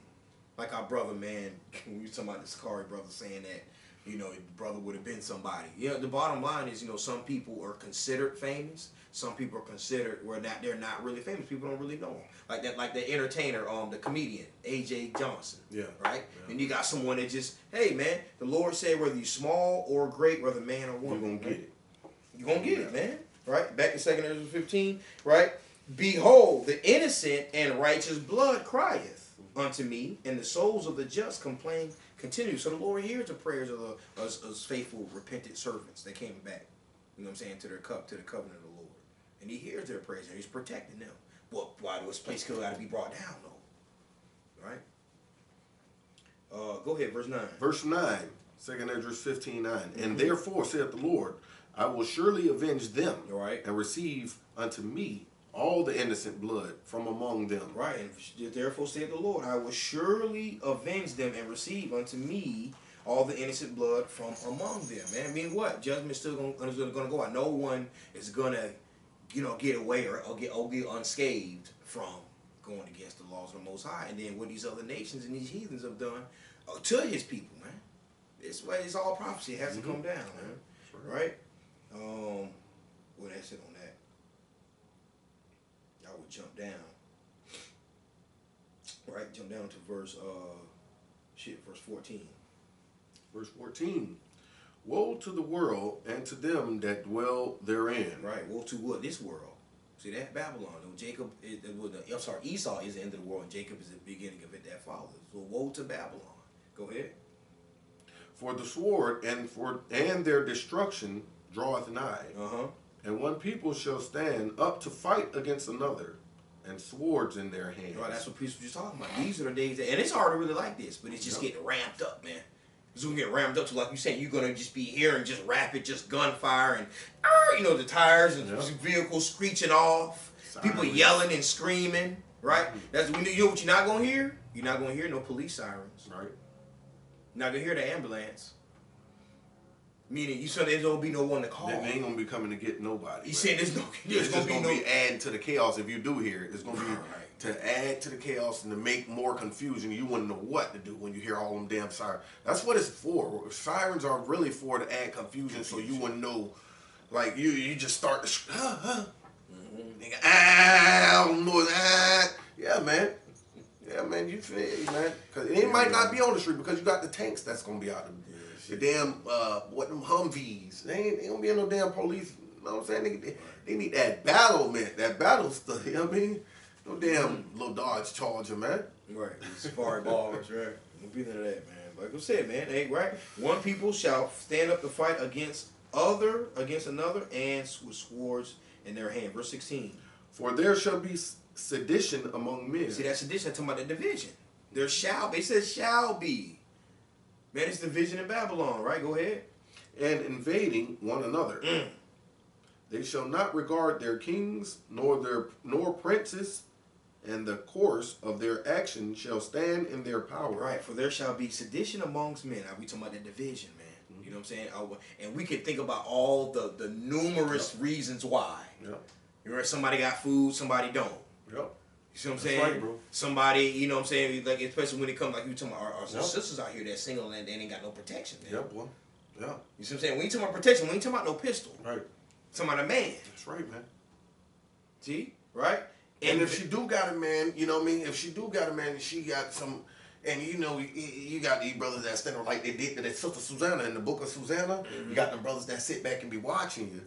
like our brother, man. When we talking about the Sakari brother saying that, you know, the brother would have been somebody. You know, the bottom line is, you know, some people are considered famous. Some people are considered they're not really famous. People don't really know them. Like the entertainer, the comedian, A.J. Johnson. Yeah. Right? Yeah. And you got someone that just, hey man, the Lord said whether you're small or great, whether man or woman. You're gonna get it. You're gonna get it, man. Right? Back in 2 Ezra 15, right? Behold, the innocent and righteous blood crieth unto me, and the souls of the just complain continue. So the Lord hears the prayers of us faithful, repentant servants that came back. You know what I'm saying, to the covenant of the Lord. And he hears their prayers and he's protecting them. Well, why does this place still got to be brought down, though? right? Go ahead, verse 9. Verse 9, 2nd Esdras 15:9. And therefore, saith the Lord, I will surely avenge them, All right. and receive unto me all the innocent blood from among them. Right, and therefore saith the Lord, I will surely avenge them and receive unto me all the innocent blood from among them. Man, I mean, what? Judgment's still going to go out. No one is going to, get away or get unscathed from going against the laws of the Most High. And then what these other nations and these heathens have done to his people, man. It's all prophecy. It has to come down, man. Right? Well, that's it on that. I would jump down. Right? Jump down to verse 14. Verse 14. Woe to the world and to them that dwell therein. Right. Woe to what? This world. See, that Babylon. Esau is the end of the world, and Jacob is the beginning of it that follows. So woe to Babylon. Go ahead. For the sword and their destruction draweth nigh. And one people shall stand up to fight against another, and swords in their hands. Right, that's what people just talking about. These are the days and it's hard to really like this, but it's just getting ramped up, man. It's gonna get ramped up to, like you said, you're gonna just be hearing just rapid, just gunfire and the tires and vehicles screeching off, people yelling and screaming. Right? That's what you're not gonna hear. You're not gonna hear no police sirens. Right. You're not gonna hear the ambulance. Meaning, you said there's gonna be no one to call. They ain't gonna be coming to get nobody. You said there's gonna be adding to the chaos. If you do hear it, it's gonna be to add to the chaos and to make more confusion. You wouldn't know what to do when you hear all them damn sirens. That's what it's for. Sirens are really for to add confusion, so you wouldn't know. Like you just start to yeah, man. Yeah, man, you feel it, man. Because it might not be on the street because you got the tanks that's gonna be out of the damn them Humvees. They ain't gonna be in no damn police. You know what I'm saying? They need that battlement, that battle stuff. You know what I mean? No damn little Dodge Charger, man. Right, safari ballers, right? Don't be none of that, man. Like I said, man, ain't right. One people shall stand up to fight against another, and with swords in their hand. Verse 16. For there shall be sedition among men. See, that sedition, I'm talking about the division. There shall be. It says shall be. Man, it's division in Babylon, right? Go ahead. And invading one another. They shall not regard their kings nor princes, and the course of their action shall stand in their power. Right, for there shall be sedition amongst men. Are we talking about the division, man? You know what I'm saying? And we can think about all the numerous reasons why. You know, somebody got food, somebody don't. You see what I'm saying? Right, bro. Somebody, you know what I'm saying? Like, especially when it comes, like you talking about our sisters out here that single and they ain't got no protection, man. Boy. Yeah. You see what I'm saying? We ain't talking about protection. We ain't talking about no pistol. Right. Talking about a man. That's right, man. See? Right? And if she do got a man, you know what I mean? If she do got a man and she got some, and you got these brothers that stand like they did to their sister Susanna in the book of Susanna. You got them brothers that sit back and be watching you.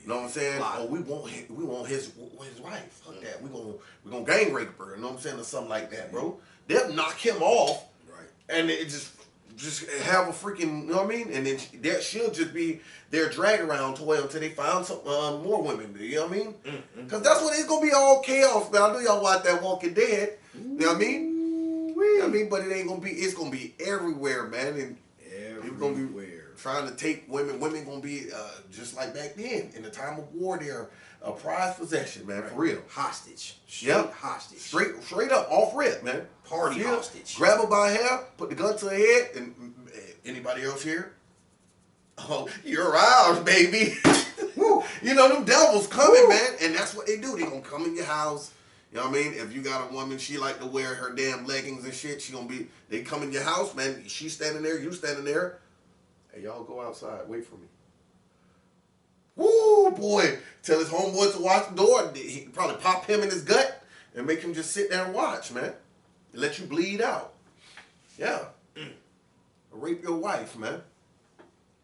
You know what I'm saying? Oh, we want his wife. Fuck that. We gonna gang rape her. You know what I'm saying? Or something like that, bro. They'll knock him off. Right. And it just have a freaking, you know what I mean? And then she'll just be their drag around toy until they find some more women. You know what I mean? Because that's what it's gonna be, all chaos. Man, I know y'all watch that Walking Dead. You know what I mean? You know what I mean? But it ain't gonna be. It's gonna be everywhere, man. And people gonna be trying to take women. Women gonna be just like back then. In the time of war, they're a prized possession, man. For real. Hostage. Hostage. Straight up, off rip, man. Party hostage. Grab her by hair, put the gun to her head, and anybody else here? Oh, you're aroused, baby. You know, them devils coming, man. And that's what they do. They gonna come in your house. You know what I mean? If you got a woman, she like to wear her damn leggings and shit, they come in your house, man. She standing there, you standing there. Hey, y'all go outside. Wait for me. Woo, boy. Tell his homeboy to watch the door. He probably pop him in his gut and make him just sit there and watch, man. And let you bleed out. Yeah. Rape your wife, man.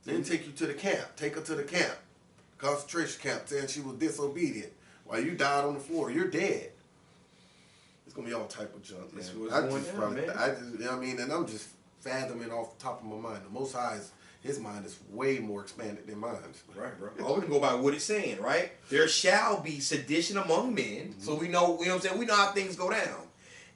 Then take you to the camp. Take her to the camp. Concentration camp, saying she was disobedient. While you died on the floor, you're dead. It's gonna be all type of junk, man. You know what I mean? And I'm just fathoming off the top of my mind. The Most High, his mind is way more expanded than mine. Right, bro. All we can go by what it's saying, right? There shall be sedition among men. So we know, you know what I'm saying? We know how things go down.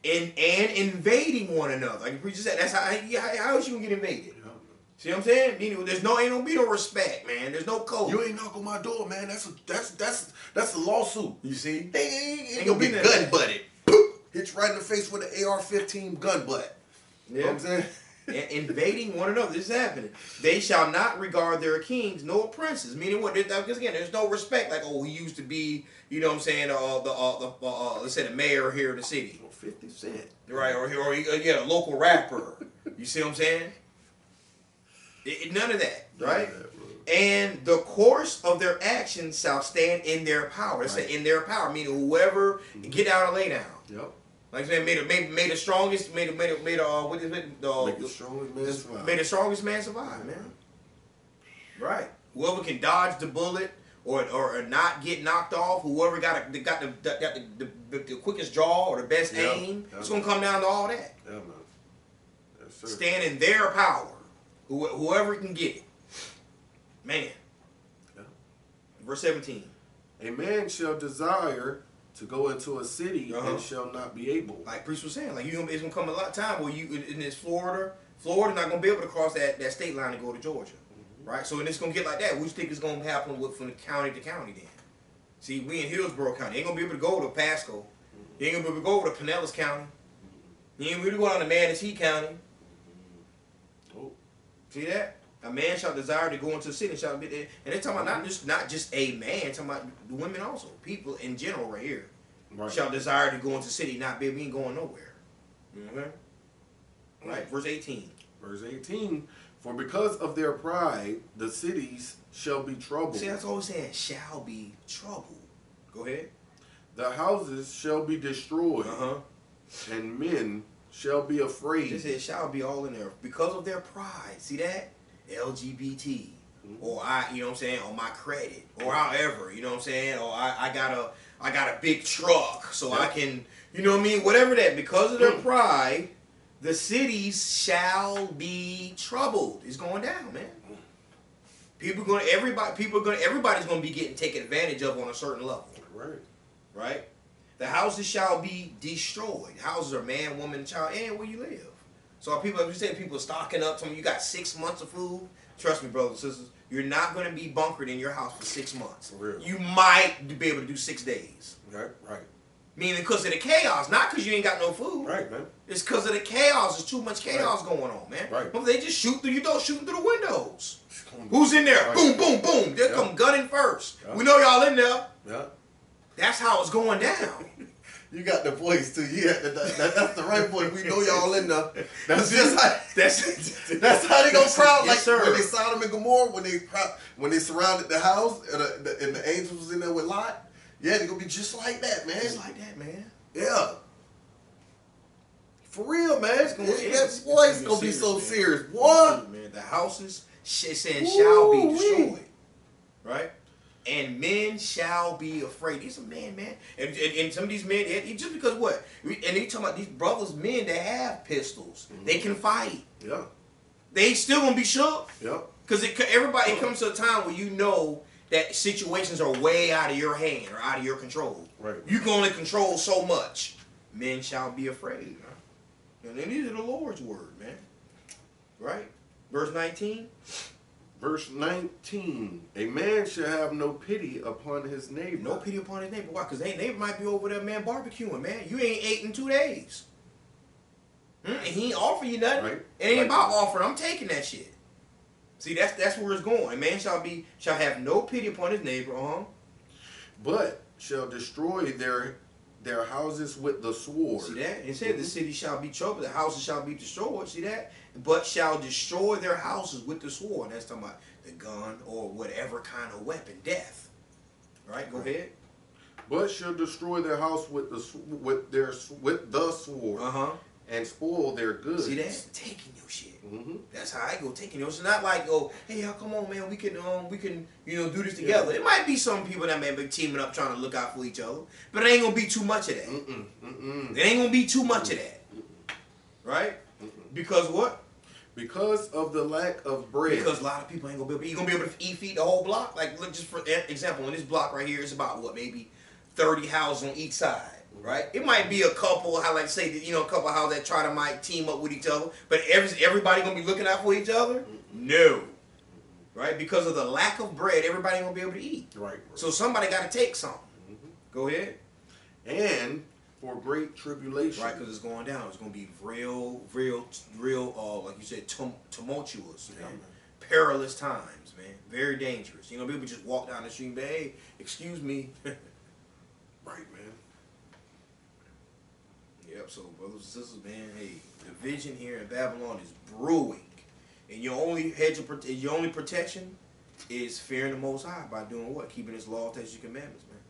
and invading one another. Like the preacher said, that's how else you gonna get invaded? Yeah. See what I'm saying? There's no ain't gonna be no respect, man. There's no code. You ain't knock on my door, man. That's a lawsuit. You see? Ain't gonna be nothing. gun butted. Hit you right in the face with an AR-15 gun butt. You know what I'm saying? Invading one another. This is happening. They shall not regard their kings nor princes. Meaning what? Because again, there's no respect. Like, oh, he used to be, you know what I'm saying, let's say the mayor here in the city. 50 Cent. Right, or a local rapper. You see what I'm saying? None of that, right? And the course of their actions shall stand in their power. They say in their power, meaning whoever get out and lay down. Yep. Like I said, made the strongest, made the strongest man survive, man. Right. Whoever can dodge the bullet or not get knocked off, whoever got the quickest draw or the best aim, it's gonna come down to all that. Yeah, man. Yes, sir. Stand in their power. Whoever can get it. Man. Yeah. Verse 17. A man shall desire to go into a city and shall not be able. Like Priest was saying, like it's gonna come a lot of time where you in this Florida not gonna be able to cross that state line to go to Georgia, right? So and it's gonna get like that. We think it's gonna happen from county to county. Then, see, we in Hillsborough County, ain't gonna be able to go to Pasco. You ain't gonna be able to go over to Pinellas County. You ain't gonna be able to go down to Manatee County. Oh. See that? A man shall desire to go into the city and shall be there. And they're talking about not just a man, talking about the women also. People in general right here. Right. Shall desire to go into the city, not be, we ain't going nowhere. Okay? Right, verse 18. Verse 18. For because of their pride, the cities shall be troubled. See, that's always saying shall be troubled. Go ahead. The houses shall be destroyed, and men shall be afraid. It says shall be all in there. Because of their pride. See that? LGBT. Or you know what I'm saying, or my credit. Or however, you know what I'm saying? Or I got a big truck, so I can, you know what I mean? Whatever that, because of their pride, the cities shall be troubled. It's going down, man. Everybody's gonna be getting taken advantage of on a certain level. Right. Right? The houses shall be destroyed. Houses are man, woman, child, and where you live. So people, like you said, people stocking up. Some of you got 6 months of food. Trust me, brothers and sisters, you're not going to be bunkered in your house for 6 months. For real. You might be able to do 6 days. Right. Meaning because of the chaos, not because you ain't got no food. Right, man. It's because of the chaos. There's too much chaos going on, man. Right. Well, they just shoot through your door, shooting through the windows. Who's in there? Right. Boom, boom, boom. They'll come gunning first. We know y'all in there. Yeah. That's how it's going down. You got the voice too. Yeah, that's the right voice. We know y'all in there. That's how they gonna crowd. Like when they Sodom and Gomorrah, when they surrounded the house and the angels was in there with Lot. Yeah, they gonna be just like that, man. Just like that, man. Yeah. For real, man. That voice gonna be so serious. What? Man, the houses saying shall be destroyed, right? And men shall be afraid. These are men, man. And some of these men, just because what? And they talking about these brothers, men that have pistols. They can fight. Yeah. They still gonna be shook. Yeah. Because it comes to a time where you know that situations are way out of your hand or out of your control. Right. You can only control so much. Men shall be afraid. Huh? And then these are the Lord's word, man. Right? Verse 19. Verse 19, a man shall have no pity upon his neighbor. No pity upon his neighbor. Why? Because they neighbor might be over there, man, barbecuing, man. You ain't ate in 2 days. And he ain't offer you nothing. Right. It ain't about offering. I'm taking that shit. See, that's where it's going. A man shall have no pity upon his neighbor, but shall destroy their houses with the sword. See that? It said the city shall be troubled, the houses shall be destroyed. See that? But shall destroy their houses with the sword. That's talking about the gun or whatever kind of weapon, death. Right? Go ahead. But shall destroy their house with the sword. And spoil their goods. See that? Taking your shit. That's how I go, taking your shit. It's not like, oh, hey, y'all, come on, man, we can do this together. It might be some people that may be teaming up trying to look out for each other, but it ain't gonna be too much of that. It ain't gonna be too much of that. Right? Because what? Because of the lack of bread. Because a lot of people ain't gonna be able to feed the whole block. Like, look, just for example, in this block right here, it's about what, maybe 30 houses on each side. right? It might be a couple, I like to say, that, a couple how that try to might team up with each other, but everybody gonna be looking out for each other? No, right? Because of the lack of bread, everybody ain't gonna be able to eat. Right. So somebody got to take something. Go ahead. And for great tribulation. Right, because it's going down. It's going to be real, like you said, tumultuous, man. Man. Perilous times, man. Very dangerous. People just walk down the street and be, hey, excuse me. Right, man. Yep, so brothers and sisters, man, hey, division here in Babylon is brewing. And your only protection is fearing the Most High by doing what? Keeping His law, statutes, and commandments, man.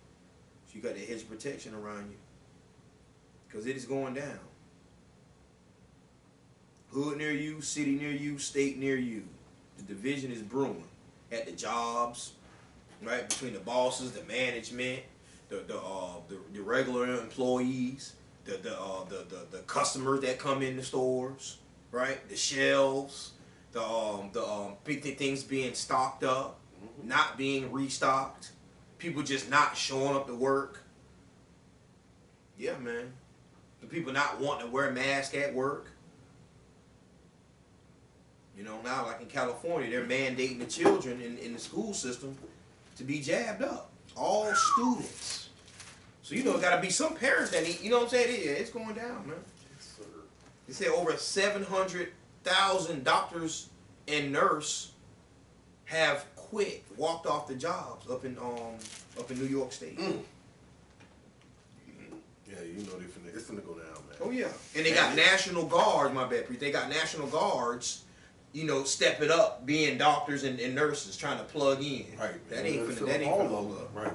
So you got that hedge of protection around you. Because it is going down. Hood near you, city near you, state near you. The division is brewing. At the jobs, right? Between the bosses, the management, the regular employees, the customers that come in the stores, right? The shelves, big things being stocked up, not being restocked, people just not showing up to work. Yeah, man. The people not wanting to wear masks at work. Now like in California, they're mandating the children in the school system to be jabbed up. All students. So it got to be some parents that need, what I'm saying? Yeah, it's going down, man. Yes, sir. They say over 700,000 doctors and nurses have quit, walked off the jobs up in New York State. Yeah, it's finna go down, man. Oh yeah, and they got National Guards. My bad, they got National Guards. Stepping up, being doctors and nurses, trying to plug in. Right. That ain't finna hold up. Right.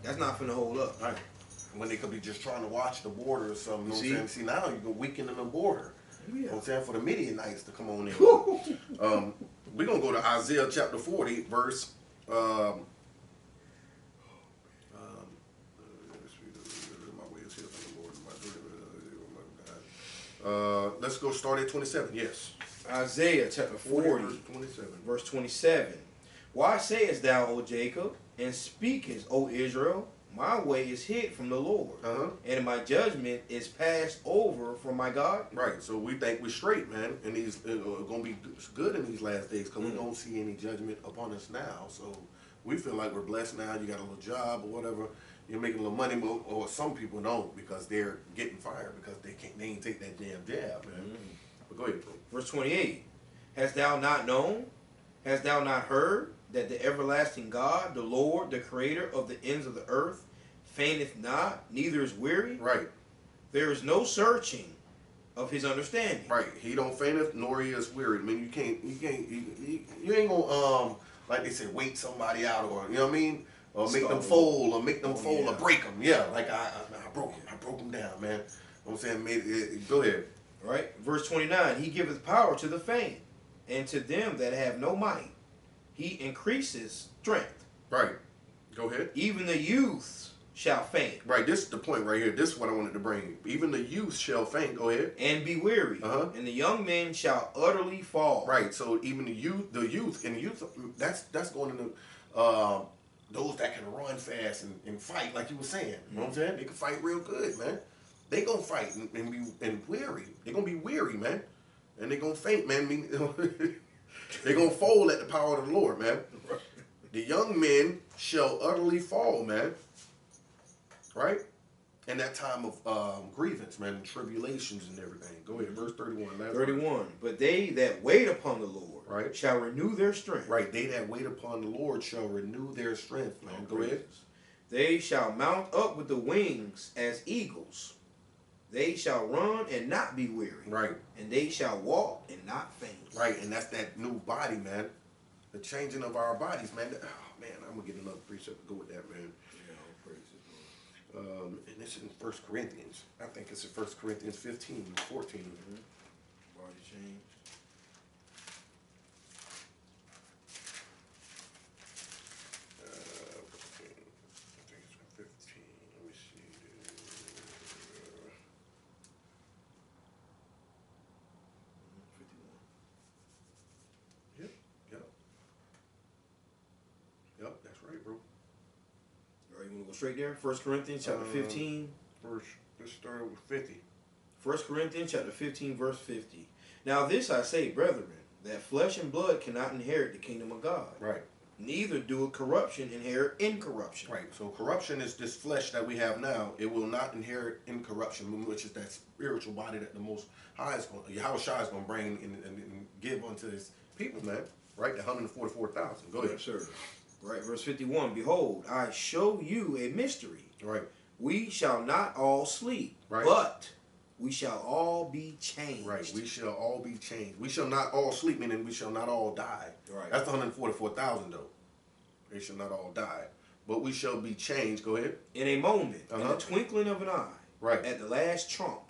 That's not finna hold up. Right. When they could be just trying to watch the border or something. You know what I'm saying? See, now you can weaken the border. Yeah. You know what I'm saying? For the Midianites to come on in. We're going to go to Isaiah chapter 40, verse... let's go start at 27, yes. Isaiah chapter 40, verse 27. Why sayest thou, O Jacob, and speakest, O Israel, my way is hid from the Lord, and my judgment is passed over from my God? Right, so we think we're straight, man, and these going to be good in these last days because we don't see any judgment upon us now. So we feel like we're blessed now. You got a little job or whatever. You're making a little money, or some people don't because they're getting fired because they ain't take that damn jab, man. But go ahead, bro. Verse 28. Hast thou not known? Hast thou not heard that the everlasting God, the Lord, the creator of the ends of the earth, fainteth not, neither is weary? Right. There is no searching of His understanding. Right. He don't fainteth nor he is weary. I mean, you ain't gonna like they say, wait somebody out, or you know what I mean, or make them fold, or or break them. Yeah, like I broke them down, man. You know what I'm saying, go ahead. Right. Verse 29. He giveth power to the faint, and to them that have no might, He increases strength. Right. Go ahead. Even the youths shall faint. Right. This is the point right here. This is what I wanted to bring. Even the youth shall faint. Go ahead. And be weary. And the young men shall utterly fall. Right. So even the youth, that's going into those that can run fast and fight, like you were saying. You know what I'm saying? They can fight real good, man. They gonna fight and be weary. They gonna be weary, man, and they gonna faint, man. They gonna fold at the power of the Lord, man. The young men shall utterly fall, man. Right? In that time of grievance, man, and tribulations and everything. Go ahead, verse 31. 31. But they that wait upon the Lord, right, shall renew their strength. Right. They that wait upon the Lord shall renew their strength, man. Go ahead. They shall mount up with the wings as eagles. They shall run and not be weary. Right. And they shall walk and not faint. Right, and that's that new body, man. The changing of our bodies, man. Oh, man, I'm going to get another precept to go with that, man. Yeah, praise it, Lord. And this is in 1 Corinthians. I think it's in 1 Corinthians 15 and 14. Body change. I think it's 15. Let me see. Yep, that's right, bro. All right, you want to go straight there? 1 Corinthians chapter 15. Let's start with 50. 1 Corinthians chapter 15, verse 50. Now this I say, brethren, that flesh and blood cannot inherit the kingdom of God. Right. Neither do corruption inherit incorruption. Right. So corruption is this flesh that we have now. It will not inherit incorruption, which is that spiritual body that the Most High is going, Yahushua is going to bring and give unto his people, man. Right. The 144,000. Go ahead. Yes, sir. Right. Verse 51. Behold, I show you a mystery. Right. We shall not all sleep, right. but we shall all be changed. Right. We shall all be changed. We shall not all sleep, meaning we shall not all die. Right. That's the 144,000 though. They shall not all die, but we shall be changed. Go ahead. In a moment, in the twinkling of an eye. Right. At the last trump.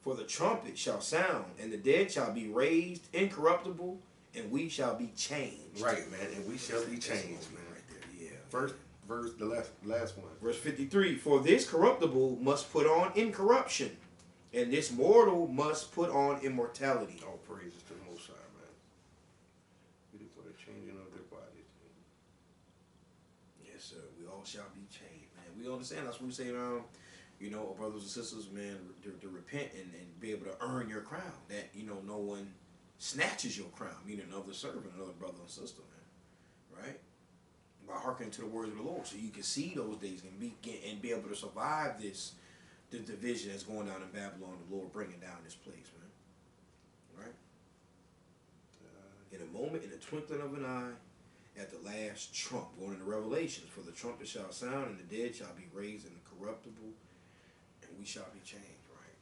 For the trumpet shall sound, and the dead shall be raised incorruptible, and we shall be changed. Right, man. And we shall be changed, man. Right there. Yeah. First verse, the last one. Verse 53. For this corruptible must put on incorruption, and this mortal must put on immortality. All praises to the Most High, man. We do for the changing of their bodies. Yes, sir. We all shall be changed, man. We understand. That's what we say, you know, brothers and sisters, man, to repent and be able to earn your crown. That, you know, no one snatches your crown, meaning another servant, another brother and sister, man. Right? By hearkening to the words of the Lord, so you can see those days and be able to survive the division that's going down in Babylon, the Lord bringing down this place, man. Right? In a moment, in the twinkling of an eye, at the last trump, going into Revelations, for the trumpet shall sound, and the dead shall be raised incorruptible, and we shall be changed, right?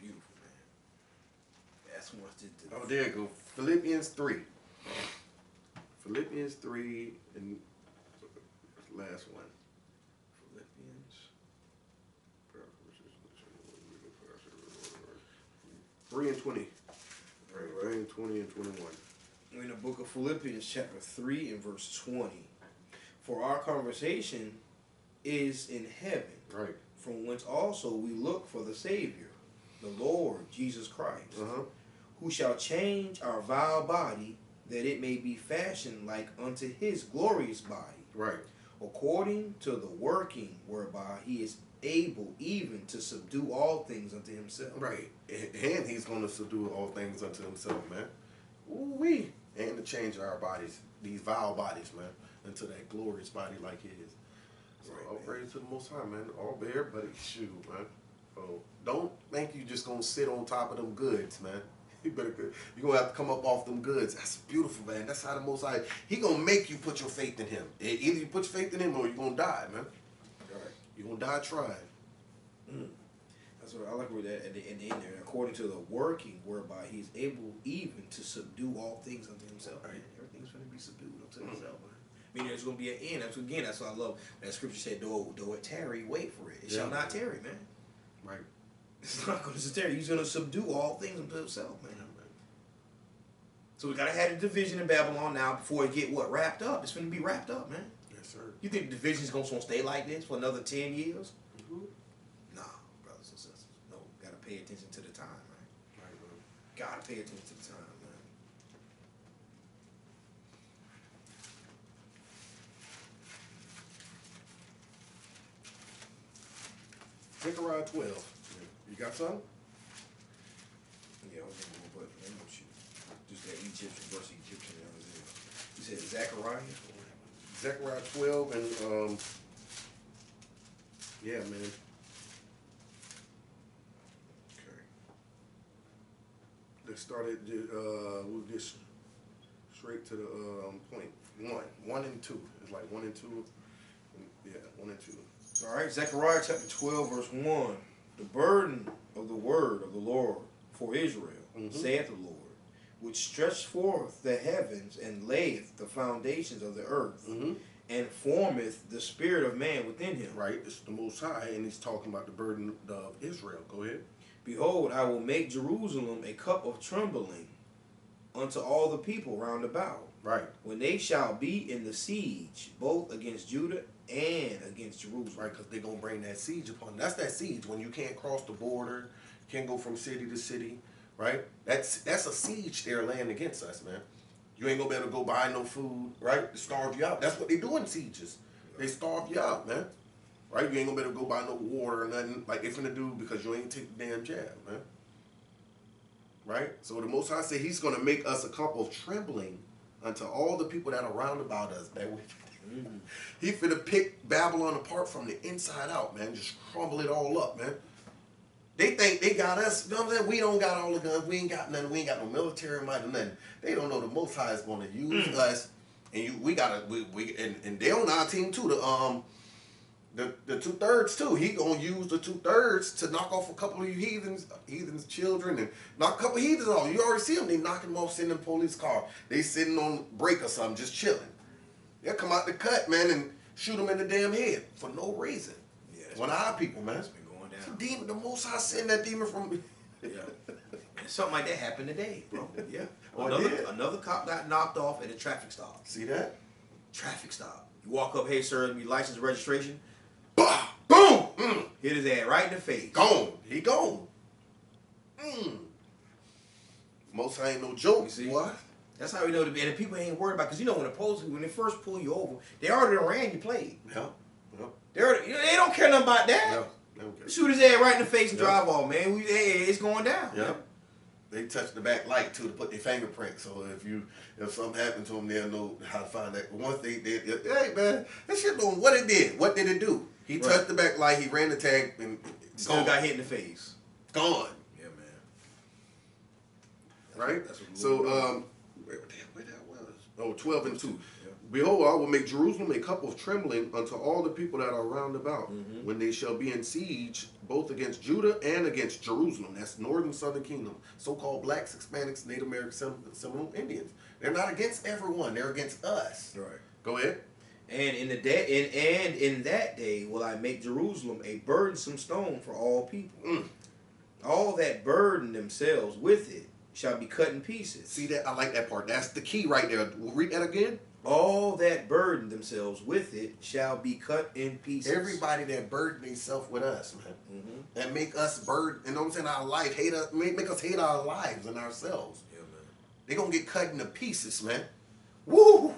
Beautiful, man. That's what Oh, there you go. Philippians 3. Philippians 3, and last one. Philippians 3 and 20. Right. 3 and 20 and 21. We're in the book of Philippians chapter 3 and verse 20. For our conversation is in heaven, right, from whence also we look for the Savior, the Lord Jesus Christ, who shall change our vile body, that it may be fashioned like unto his glorious body, right, according to the working whereby he is able even to subdue all things unto himself. Right. And he's going to subdue all things unto himself, man. Ooh-wee. And to change our bodies, these vile bodies, man, into that glorious body like his. So right, all praise to the Most High, man. All bear, buddy, shoot, man. Oh, don't think you just going to sit on top of them goods, man. You're going to have to come up off them goods. That's beautiful, man. That's how the Most High, he going to make you put your faith in him. Either you put your faith in him or you're going to die, man. Right. You're going to die trying. That's what I like with that at the end there. According to the working whereby he's able even to subdue all things unto himself. Right. Everything's going to be subdued unto himself. Meaning there's going to be an end. That's what I love. That scripture said, though it tarry, wait for it. It shall not tarry, man. Right. It's not going to tarry. He's going to subdue all things unto himself, man. So we got to have the division in Babylon now before it get wrapped up. It's going to be wrapped up, man. Yes, sir. You think the division's going to stay like this for another 10 years? Nah, brothers and sisters. No, got to pay attention to the time, man. Right, man. Got to pay attention to the time, man. Zechariah 12. You got something? Yeah, I was going to put, let me shoot. Just that Egyptian versus Egyptian. That was it. You said Zechariah? Zechariah 12 and, yeah, man. Okay. Let's start at, we'll get straight to the point. 1 and 2. It's like 1 and 2. Yeah, 1 and 2. All right, Zechariah chapter 12, verse 1. The burden of the word of the Lord for Israel, saith the Lord, which stretched forth the heavens and layeth the foundations of the earth, and formeth the spirit of man within him. Right, it's the Most High, and he's talking about the burden of Israel. Go ahead. Behold, I will make Jerusalem a cup of trembling unto all the people round about. Right. When they shall be in the siege, both against Judah and against Jerusalem. Right, because they're going to bring that siege upon them. That's that siege when you can't cross the border, can't go from city to city, right? That's a siege they're laying against us, man. You ain't going to be able to go buy no food, right? To starve you out. That's what they do in sieges. They starve you out, man. right? You ain't gonna be able to go buy no water or nothing like they finna do because you ain't take the damn jab, man. Right? So the Most High said He's gonna make us a cup of trembling unto all the people that are round about us, man. He finna pick Babylon apart from the inside out, man. Just crumble it all up, man. They think they got us. You know what I'm saying? We don't got all the guns. We ain't got nothing. We ain't got no military might or nothing. They don't know the Most High is going to use us. And we gotta. And they on our team too. The 2/3 too. He gonna use the 2/3 to knock off a couple of you heathens children, and knock a couple of heathens off. You already see them. They knocking them off, sitting in the police car. They sitting on break or something, just chilling. They'll come out the cut, man, and shoot them in the damn head for no reason. Yeah, one of our people, man. That's been going down. Demon, the Most High sent that demon from. Yeah. And something like that happened today, bro. Yeah. Oh, Another cop got knocked off at a traffic stop. See that? Traffic stop. You walk up, hey sir, your license and registration. Bah! Boom! Hit his ass right in the face. Gone. He gone. Most High ain't no joke. You see? What? That's how we know to be. And the people ain't worried about, because you know when they first pull you over, they already ran you played. Yeah. They don't care nothing about that. Yeah. They don't care. Shoot his ass right in the face and drive off, man. It's going down. Yeah. They touch the back light too to put their fingerprint. So if something happened to them, they'll know how to find that. But once they did, hey man, that shit doing what it did. What did it do? He touched the back light. He ran the tag and still got hit in the face. Gone. Yeah, man. Right. That's what so where that was? Oh, 12:2. Yeah. Behold, I will make Jerusalem a cup of trembling unto all the people that are round about, Mm-hmm. when they shall be in siege, both against Judah and against Jerusalem. That's northern, southern kingdom. So-called blacks, Hispanics, Native Americans, Seminole Indians. They're not against everyone. They're against us. Right. Go ahead. And in that day will I make Jerusalem a burdensome stone for all people. All that burden themselves with it shall be cut in pieces. See that? I like that part. That's the key right there. Read that again. All that burden themselves with it shall be cut in pieces. Everybody that burden themselves with us, man. That make us burden, you know what I'm saying, our life, hate us, make us hate our lives and ourselves. Yeah, man. They gonna get cut into pieces, man. Woo!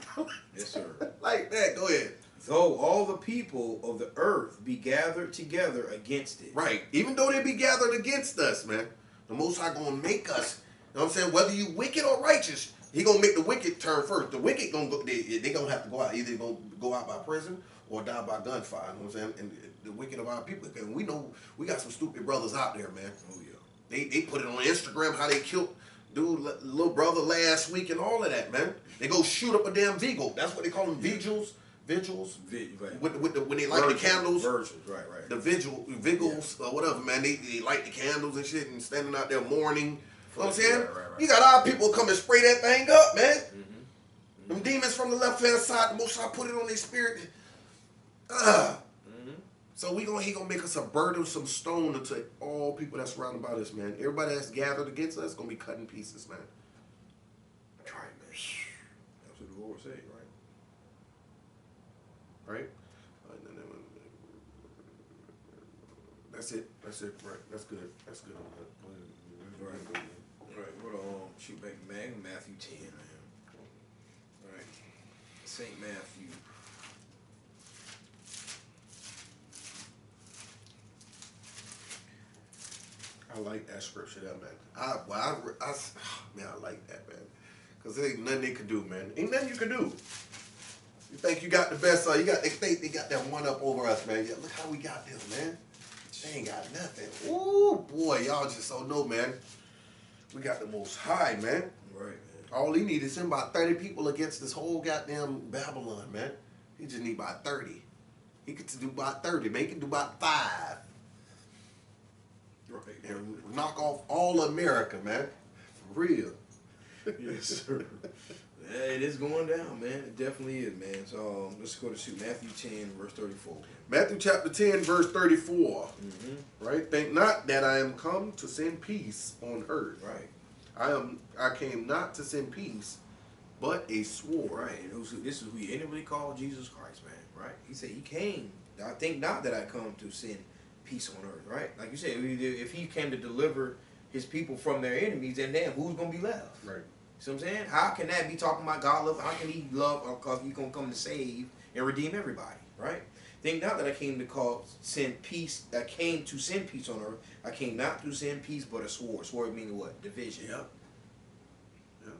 Yes, sir. Like that. Go ahead. Though all the people of the earth be gathered together against it. Right. Even though they be gathered against us, man, the Most High gonna make us, you know what I'm saying, whether you wicked or righteous, He gonna make the wicked turn first. The wicked gonna go. They gonna have to go out. Either gonna go out by prison or die by gunfire. You know what I'm saying? And the wicked of our people. And we know we got some stupid brothers out there, man. Oh yeah. They put it on Instagram how they killed dude little brother last week and all of that, man. They go shoot up a damn vigil. That's what they call them, vigils. Right. When they light the candles. Virgils, right. The vigils or whatever, man. They light the candles and shit and standing out there mourning. You know what I'm saying? Right. You got our people come and spray that thing up, man. Them demons from the left-hand side, the Most High put it on their spirit. So he gonna make us a burdensome stone unto all people that's surrounded about us, man. Everybody that's gathered against us gonna be cut in pieces, man. Right, man. That's what the Lord said, right? Right? That's it. Right. That's good. On that. Right. What shoot back to Matthew 10, man. All right. St. Matthew. I like that scripture, that man. I like that, man. Cause there ain't nothing they can do, man. Ain't nothing you can do. You think you got the best? They think they got that one up over us, man. Yeah, look how we got this, man. They ain't got nothing. Ooh, boy, y'all just don't know, man. We got the Most High, man. Right, man. All he need is send about 30 people against this whole goddamn Babylon, man. He just need about 30. He could do about 30, man. He can do about 5. Right. And knock off all America, man. For real. Yes, sir. Yeah, it is going down, man. It definitely is, man. So let's go to Matthew 10, verse 34. Matthew chapter 10, verse 34. Right? Think not that I am come to send peace on earth. Right. I came not to send peace, but a sword. Right. And this is who he inwardly called Jesus Christ, man. Right. He said he came. I think not that I come to send peace on earth. Right. Like you said, if he came to deliver his people from their enemies, then who's gonna be left? Right. See what I'm saying? How can that be talking about God love? How can he love? Because he's going to come to save and redeem everybody, right? Think not that I came to send peace. I came to send peace on earth. I came not to send peace, but a sword. Sword meaning what? Division. Yep. Yep.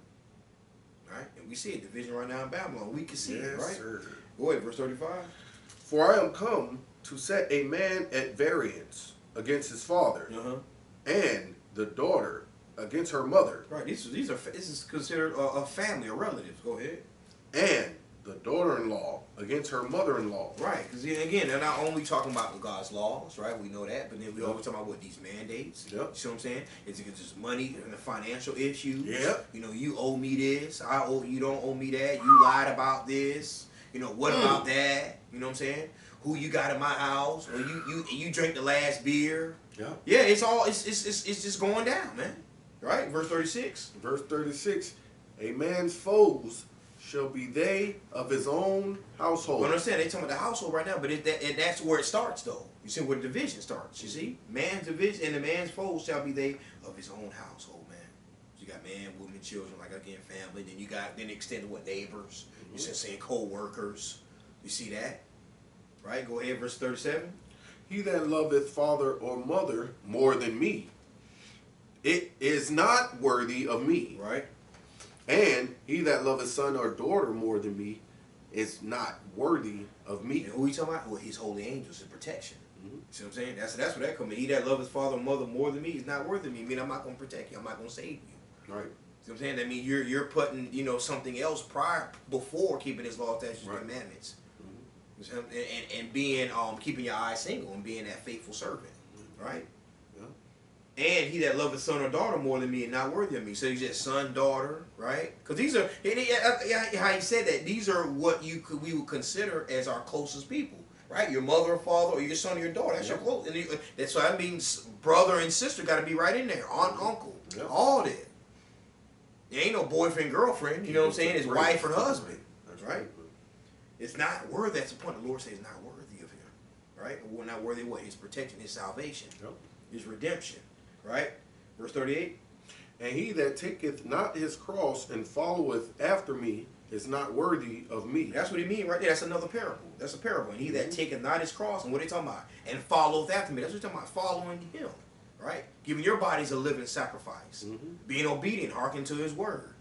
Right? And we see it, division right now in Babylon. We can see Yes, it, right? sir. Go ahead, verse 35. For I am come to set a man at variance against his father, and the daughter against her mother. Right. This is considered a family, a relative. Go ahead. And the daughter-in-law against her mother-in-law. Right, because again, they're not only talking about God's laws, right? We know that, but then we always talk about what these mandates. Yep. You see what I'm saying? It's just money and the financial issues. Yep. You know, you owe me this. You don't owe me that. You lied about this. You know, what about that? You know what I'm saying? Who you got in my house? Or you drank the last beer. Yeah. Yeah, it's just going down, man. Right? Verse 36. Verse 36. A man's foes shall be they of his own household. I understand, they're talking about the household right now, but that's where it starts, though. You see where the division starts, you see? Man's division, and the man's foes shall be they of his own household, man. So you got man, woman, children, like again, family. Then extend to what? Neighbors. You see saying co-workers. You see that? Right? Go ahead, verse 37. He that loveth father or mother more than me, it is not worthy of me. Right? And he that loveth son or daughter more than me is not worthy of me. And who he talking about? Well, his holy angels, his protection. See what I'm saying? That's where that comes in. He that loves his father or mother more than me is not worthy of me. I mean, I'm not going to protect you. I'm not going to save you. Right. See what I'm saying? That means you're putting, something else before keeping his law, statutes, and commandments. You see what I'm saying? And being, keeping your eyes single and being that faithful servant. Right? And he that loveth son or daughter more than me is not worthy of me. So he said son, daughter, right? Because these are, how he said that, these are what we would consider as our closest people, right? Your mother or father or your son or your daughter. That's your close. And that's why that means brother and sister got to be right in there. Aunt, uncle, all that. There ain't no boyfriend, girlfriend. You know what I'm saying? It's wife or husband, right? It's not worthy. That's the point. The Lord says not worthy of him, right? We're not worthy of what? His protection, his salvation, his redemption. Right? Verse 38. And he that taketh not his cross and followeth after me is not worthy of me. That's what he mean right there. That's another parable. That's a parable. And he that taketh not his cross, and what are they talking about? And followeth after me. That's what they're talking about. Following him. Right? Giving your bodies a living sacrifice. Being obedient, hearken to his word.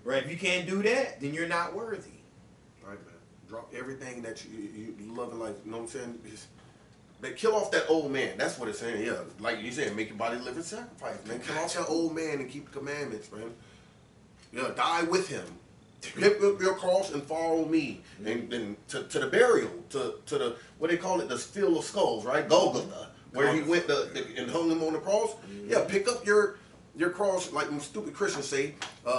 Right? If you can't do that, then you're not worthy. Right, man. Drop everything that you love in life. You know what I'm saying? Man, kill off that old man. That's what it's saying. Yeah, like you said, make your body live in sacrifice, man. Kill off that old man and keep the commandments, man. Yeah, die with him. Pick up your cross and follow me. And to the burial, to the, what they call it, the Field of Skulls, right? Golgotha, where he went and hung him on the cross. Yeah, pick up your cross, like when stupid Christians say,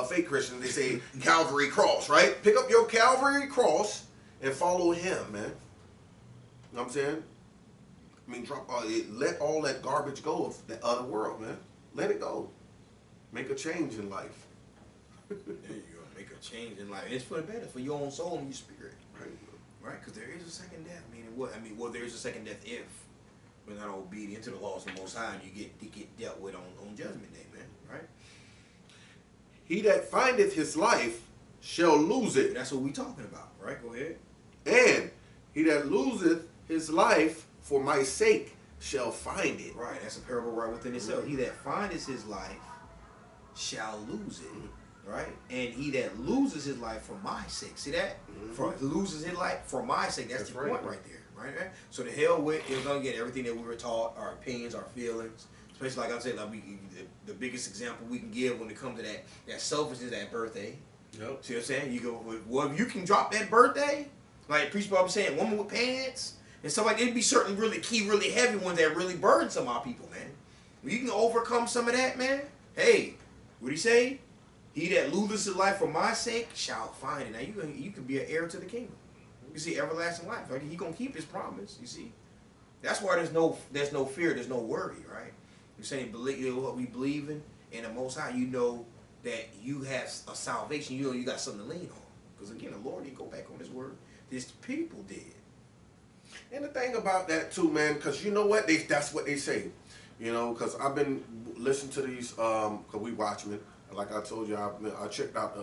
fake Christians, they say Calvary cross, right? Pick up your Calvary cross and follow him, man. You know what I'm saying? I mean, let all that garbage go of the other world, man. Let it go. Make a change in life. There you go. Make a change in life. It's for the better, for your own soul and your spirit. Right? Because there is a second death. Meaning what? Well, there is a second death if we're not obedient to the laws of the Most High, and you get dealt with on Judgment Day, man. Right? He that findeth his life shall lose it. That's what we talking about, right? Go ahead. And he that loseth his life for my sake shall find it. Right, that's a parable right within itself. He that findeth his life shall lose it. Right? And he that loses his life for my sake. See that? For loses his life for my sake. That's the point right there. Right? So the hell with is gonna get everything that we were taught, our opinions, our feelings. Especially like I said, the biggest example we can give when it comes to that selfishness, that birthday. Yep. See what I'm saying? You go, well, if you can drop that birthday, like Priest Bob was saying, woman with pants. And so like it'd be certain really key, really heavy ones that really burden some of our people, man. When you can overcome some of that, man, hey, what'd he say? He that loses his life for my sake shall find it. Now you can be an heir to the kingdom. You see, everlasting life. Like he gonna keep his promise, you see. That's why there's no fear, there's no worry, right? You're saying what we believe in the Most High, you know that you have a salvation, you know you got something to lean on. Because again, the Lord didn't go back on his word. His people did. And the thing about that too, man, because you know what? That's what they say. You know, because I've been listening to these, because we Watchmen. Like I told you, I checked out the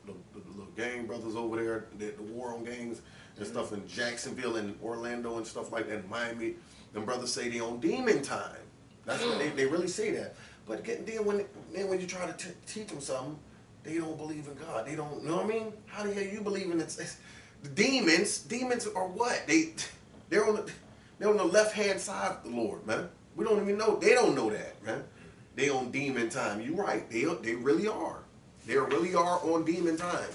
little gang brothers over there, the War on Gangs. and stuff in Jacksonville and Orlando and stuff like that, in Miami. Them brothers say they on demon time. That's what they really say that. But then when you try to teach them something, they don't believe in God. They don't, you know what I mean? How the hell you believe in it? The demons? Demons are what? They're on the left hand side of the Lord, man. We don't even know. They don't know that, man. They on demon time. You right. They really are. They really are on demon time.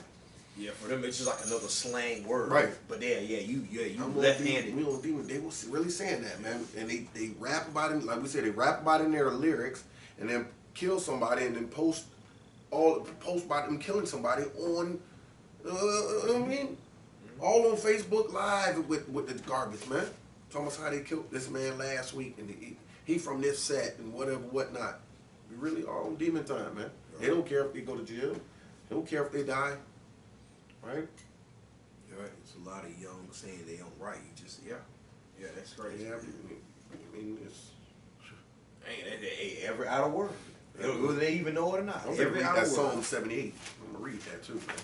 Yeah, for them it's just like another slang word. Right. But you left-handed. We on demon. They was really saying that, man. And they rap about it, like we said, they rap about it in their lyrics, and then kill somebody, and then post about them killing somebody on, I mean, all on Facebook Live with the garbage, man. Talking about how they killed this man last week, and he from this set and whatnot. We really are on demon time, man. They don't care if they go to jail. They don't care if they die. Right? You're right. It's a lot of young saying they don't right. You just yeah, that's crazy. Yeah, I mean it's every out of word. Whether they even know it or not. I'm gonna read that Psalm 78. I'm gonna read that too, man.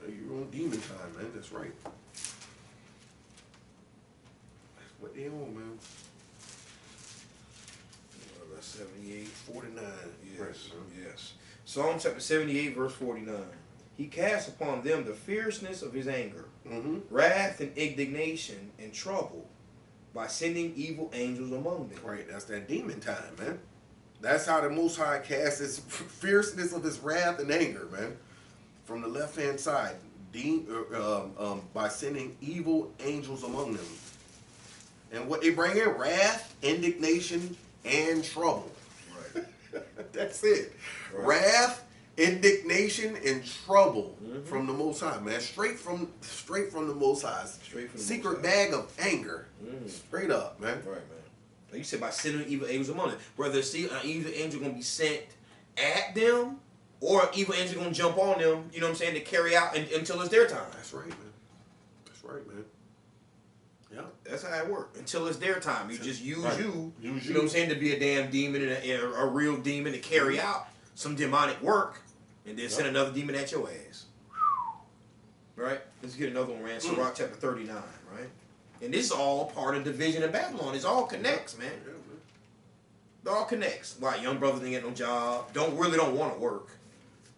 You're on demon time, man. That's right. That's what they on, man. 78, 49. Yes. Psalm chapter 78, verse 49. He casts upon them the fierceness of his anger, wrath and indignation and trouble, by sending evil angels among them. Right, that's that demon time, man. That's how the Most High casts his fierceness of his wrath and anger, man. From the left-hand side, by sending evil angels among them. And what they bring in? Wrath, indignation, and trouble. Right. That's it. Right. Wrath, indignation, and trouble from the Most High, man. Straight from the Most High. Straight from the secret Most High. bag of anger. Straight up, man. Right, man. Like you said, by sending evil angels among them. Whether an evil angel going to be sent at them, or an evil angel going to jump on them, you know what I'm saying, to carry out until it's their time. That's right, man. That's right, man. Yeah. That's how it works. Until it's their time. You just use you know what I'm you. saying, to be a damn demon and a real demon to carry out some demonic work, and then send another demon at your ass. Right? Let's get another one, man. Sirach chapter 39, right? And this is all part of division of Babylon. It's all connects, man. Yeah, man. It all connects. Why young brothers ain't get no job, don't want to work.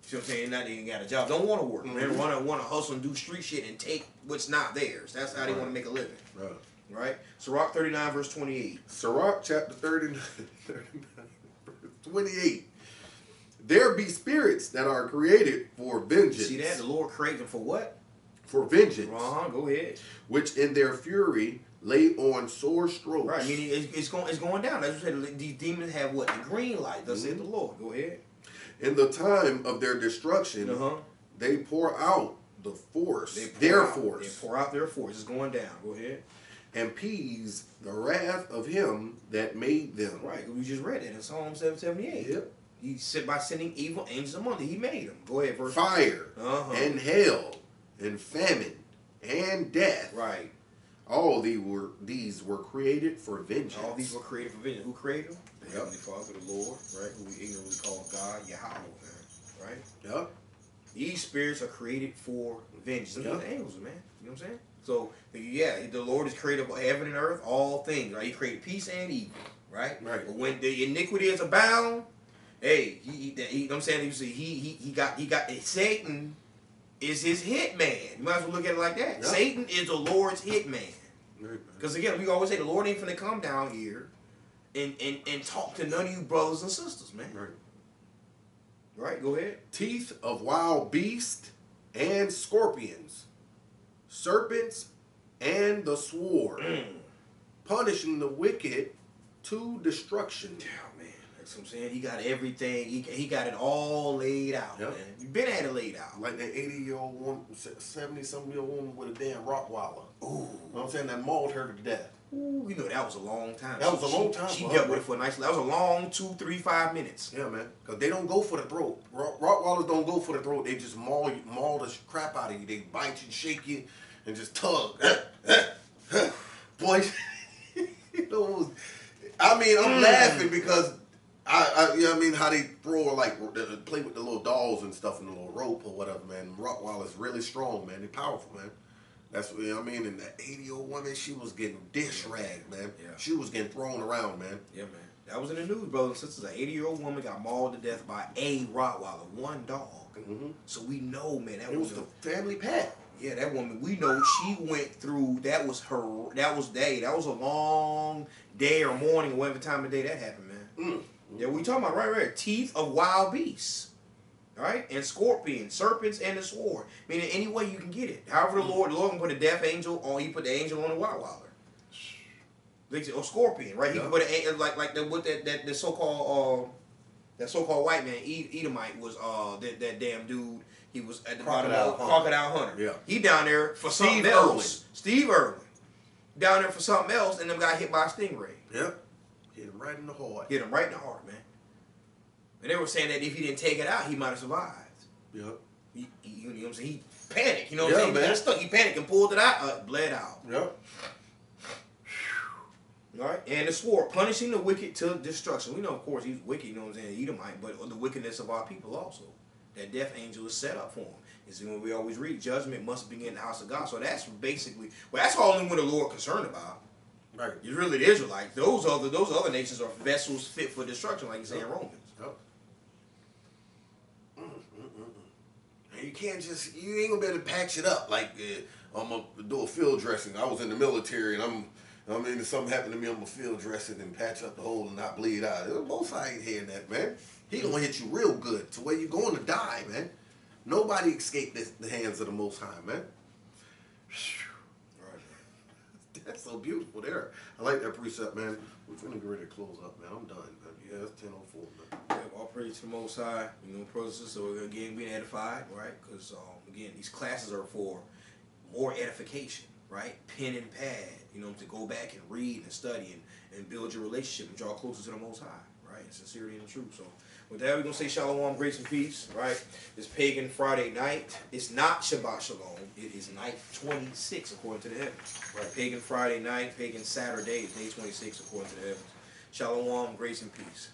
You know what I'm saying? Not they ain't got a job. Don't want to work, man. Want to hustle and do street shit and take what's not theirs. That's how they want to make a living. Right. Right? Sirach 39, verse 28. Sirach chapter 39, verse 28. There be spirits that are created for vengeance. See that? The Lord created them for what? For vengeance. Go ahead. Which in their fury lay on sore strokes. Right, meaning it's going down. As you said, these demons have what? The green light. Thus said the Lord. Go ahead. In the time of their destruction, they pour out the force. Their force. They pour out their force. It's going down. Go ahead. And appease the wrath of him that made them. Right, we just read it in Psalm 778. Yep. He said by sending evil angels among them. He made them. Go ahead, verse. Fire and hail and famine and death. Right. All these were created for vengeance. All these were created for vengeance. Who created them? The Yep. Heavenly Father, the Lord, right? Who we ignorantly call God, Yahweh, man. Right? Yep. These spirits are created for vengeance. Those Yep. are the angels, man. You know what I'm saying? So, yeah, the Lord has created heaven and earth, all things, right? He created peace and evil, right? Right. But when the iniquity is abound, hey, you know what I'm saying? He got Satan is his hitman. You might as well look at it like that. Yep. Satan is the Lord's hitman. Right. Because again, we always say the Lord ain't finna come down here and talk to none of you brothers and sisters, man. Right. Right, go ahead. Teeth of wild beasts and scorpions, serpents and the sword, punishing the wicked to destruction. Yeah, man. That's what I'm saying. He got everything. He got it all laid out, Yep. man. You been had it laid out. Like that 80-year-old woman, 70-something-year-old woman with a damn Rottweiler. Ooh. You know what I'm saying? That mauled her to death. Ooh, you know that was a long time. That was a long time She for dealt her, with it for a nice. That was a long 2, 3, 5 minutes. Yeah, man. Because they don't go for the throat. Rottweilers don't go for the throat. They just maul the crap out of you. They bite you, shake you, and just tug. Boy, you know, I mean, I'm laughing because I you know what I mean, how they throw, like, play with the little dolls and stuff in the little rope or whatever, man. Rottweiler's really strong, man. They're powerful, man. That's what I mean. And that 80-year-old woman, she was getting dish ragged, man. Yeah. She was getting thrown around, man. Yeah, man. That was in the news, brothers and sisters. An 80-year-old woman got mauled to death by a Rottweiler, one dog. So we know, man, that It was the family pet. Yeah, that woman, we know she went through, that was a long day or morning or whatever time of day that happened, man. Yeah, we talking about right, teeth of wild beasts, right? And scorpions, serpents, and the sword. Meaning any way you can get it. However the Lord can put a death angel on, he put the angel on a Rottweiler. Or scorpion, right? He can put an like the so-called white man, Edomite was that damn dude. He was at the bottom of Crocodile Hunter. Yeah. He down there for something else. Steve Irwin. Down there for something else, and them got hit by a stingray. Yep. Hit him right in the heart. Hit him right in the heart, man. And they were saying that if he didn't take it out, he might have survived. Yep. You know what I'm saying? He panicked, you know what I'm saying? Man. He got stuck. He panicked and pulled it out, bled out. Yep. All right, and the sword, punishing the wicked to destruction. We know, of course, he's wicked, you know what I'm saying, Edomite, but the wickedness of our people also. That death angel is set up for him. It's when we always read, judgment must begin in the house of God. So that's basically, that's all in what the Lord concerned about. Right. It's really the Israelites. Those other nations are vessels fit for destruction, like you say in Romans. Yep. And you can't you ain't gonna be able to patch it up like I'm gonna do a field dressing. I was in the military and if something happened to me, I'm gonna field dress it and patch up the hole and not bleed out. Most I ain't hearing that, man. He gonna hit you real good to where you're going to die, man. Nobody escaped the hands of the Most High, man. Right. That's so beautiful there. I like that precept, man. We're gonna get ready to close up, man. I'm done, man. Yeah, it's 10:04, man. Yeah, all praise to the Most High. You know, brothers and sisters, so again, being edified, right? Because, again, these classes are for more edification, right? Pen and pad, you know, to go back and read and study and build your relationship and draw closer to the Most High, right? And sincerity and truth. So, with that, we're going to say shalom, grace, and peace, right? It's Pagan Friday night. It's not Shabbat Shalom. It is night 26, according to the heavens. Right? Pagan Friday night, Pagan Saturday is day 26, according to the heavens. Shalom, grace, and peace.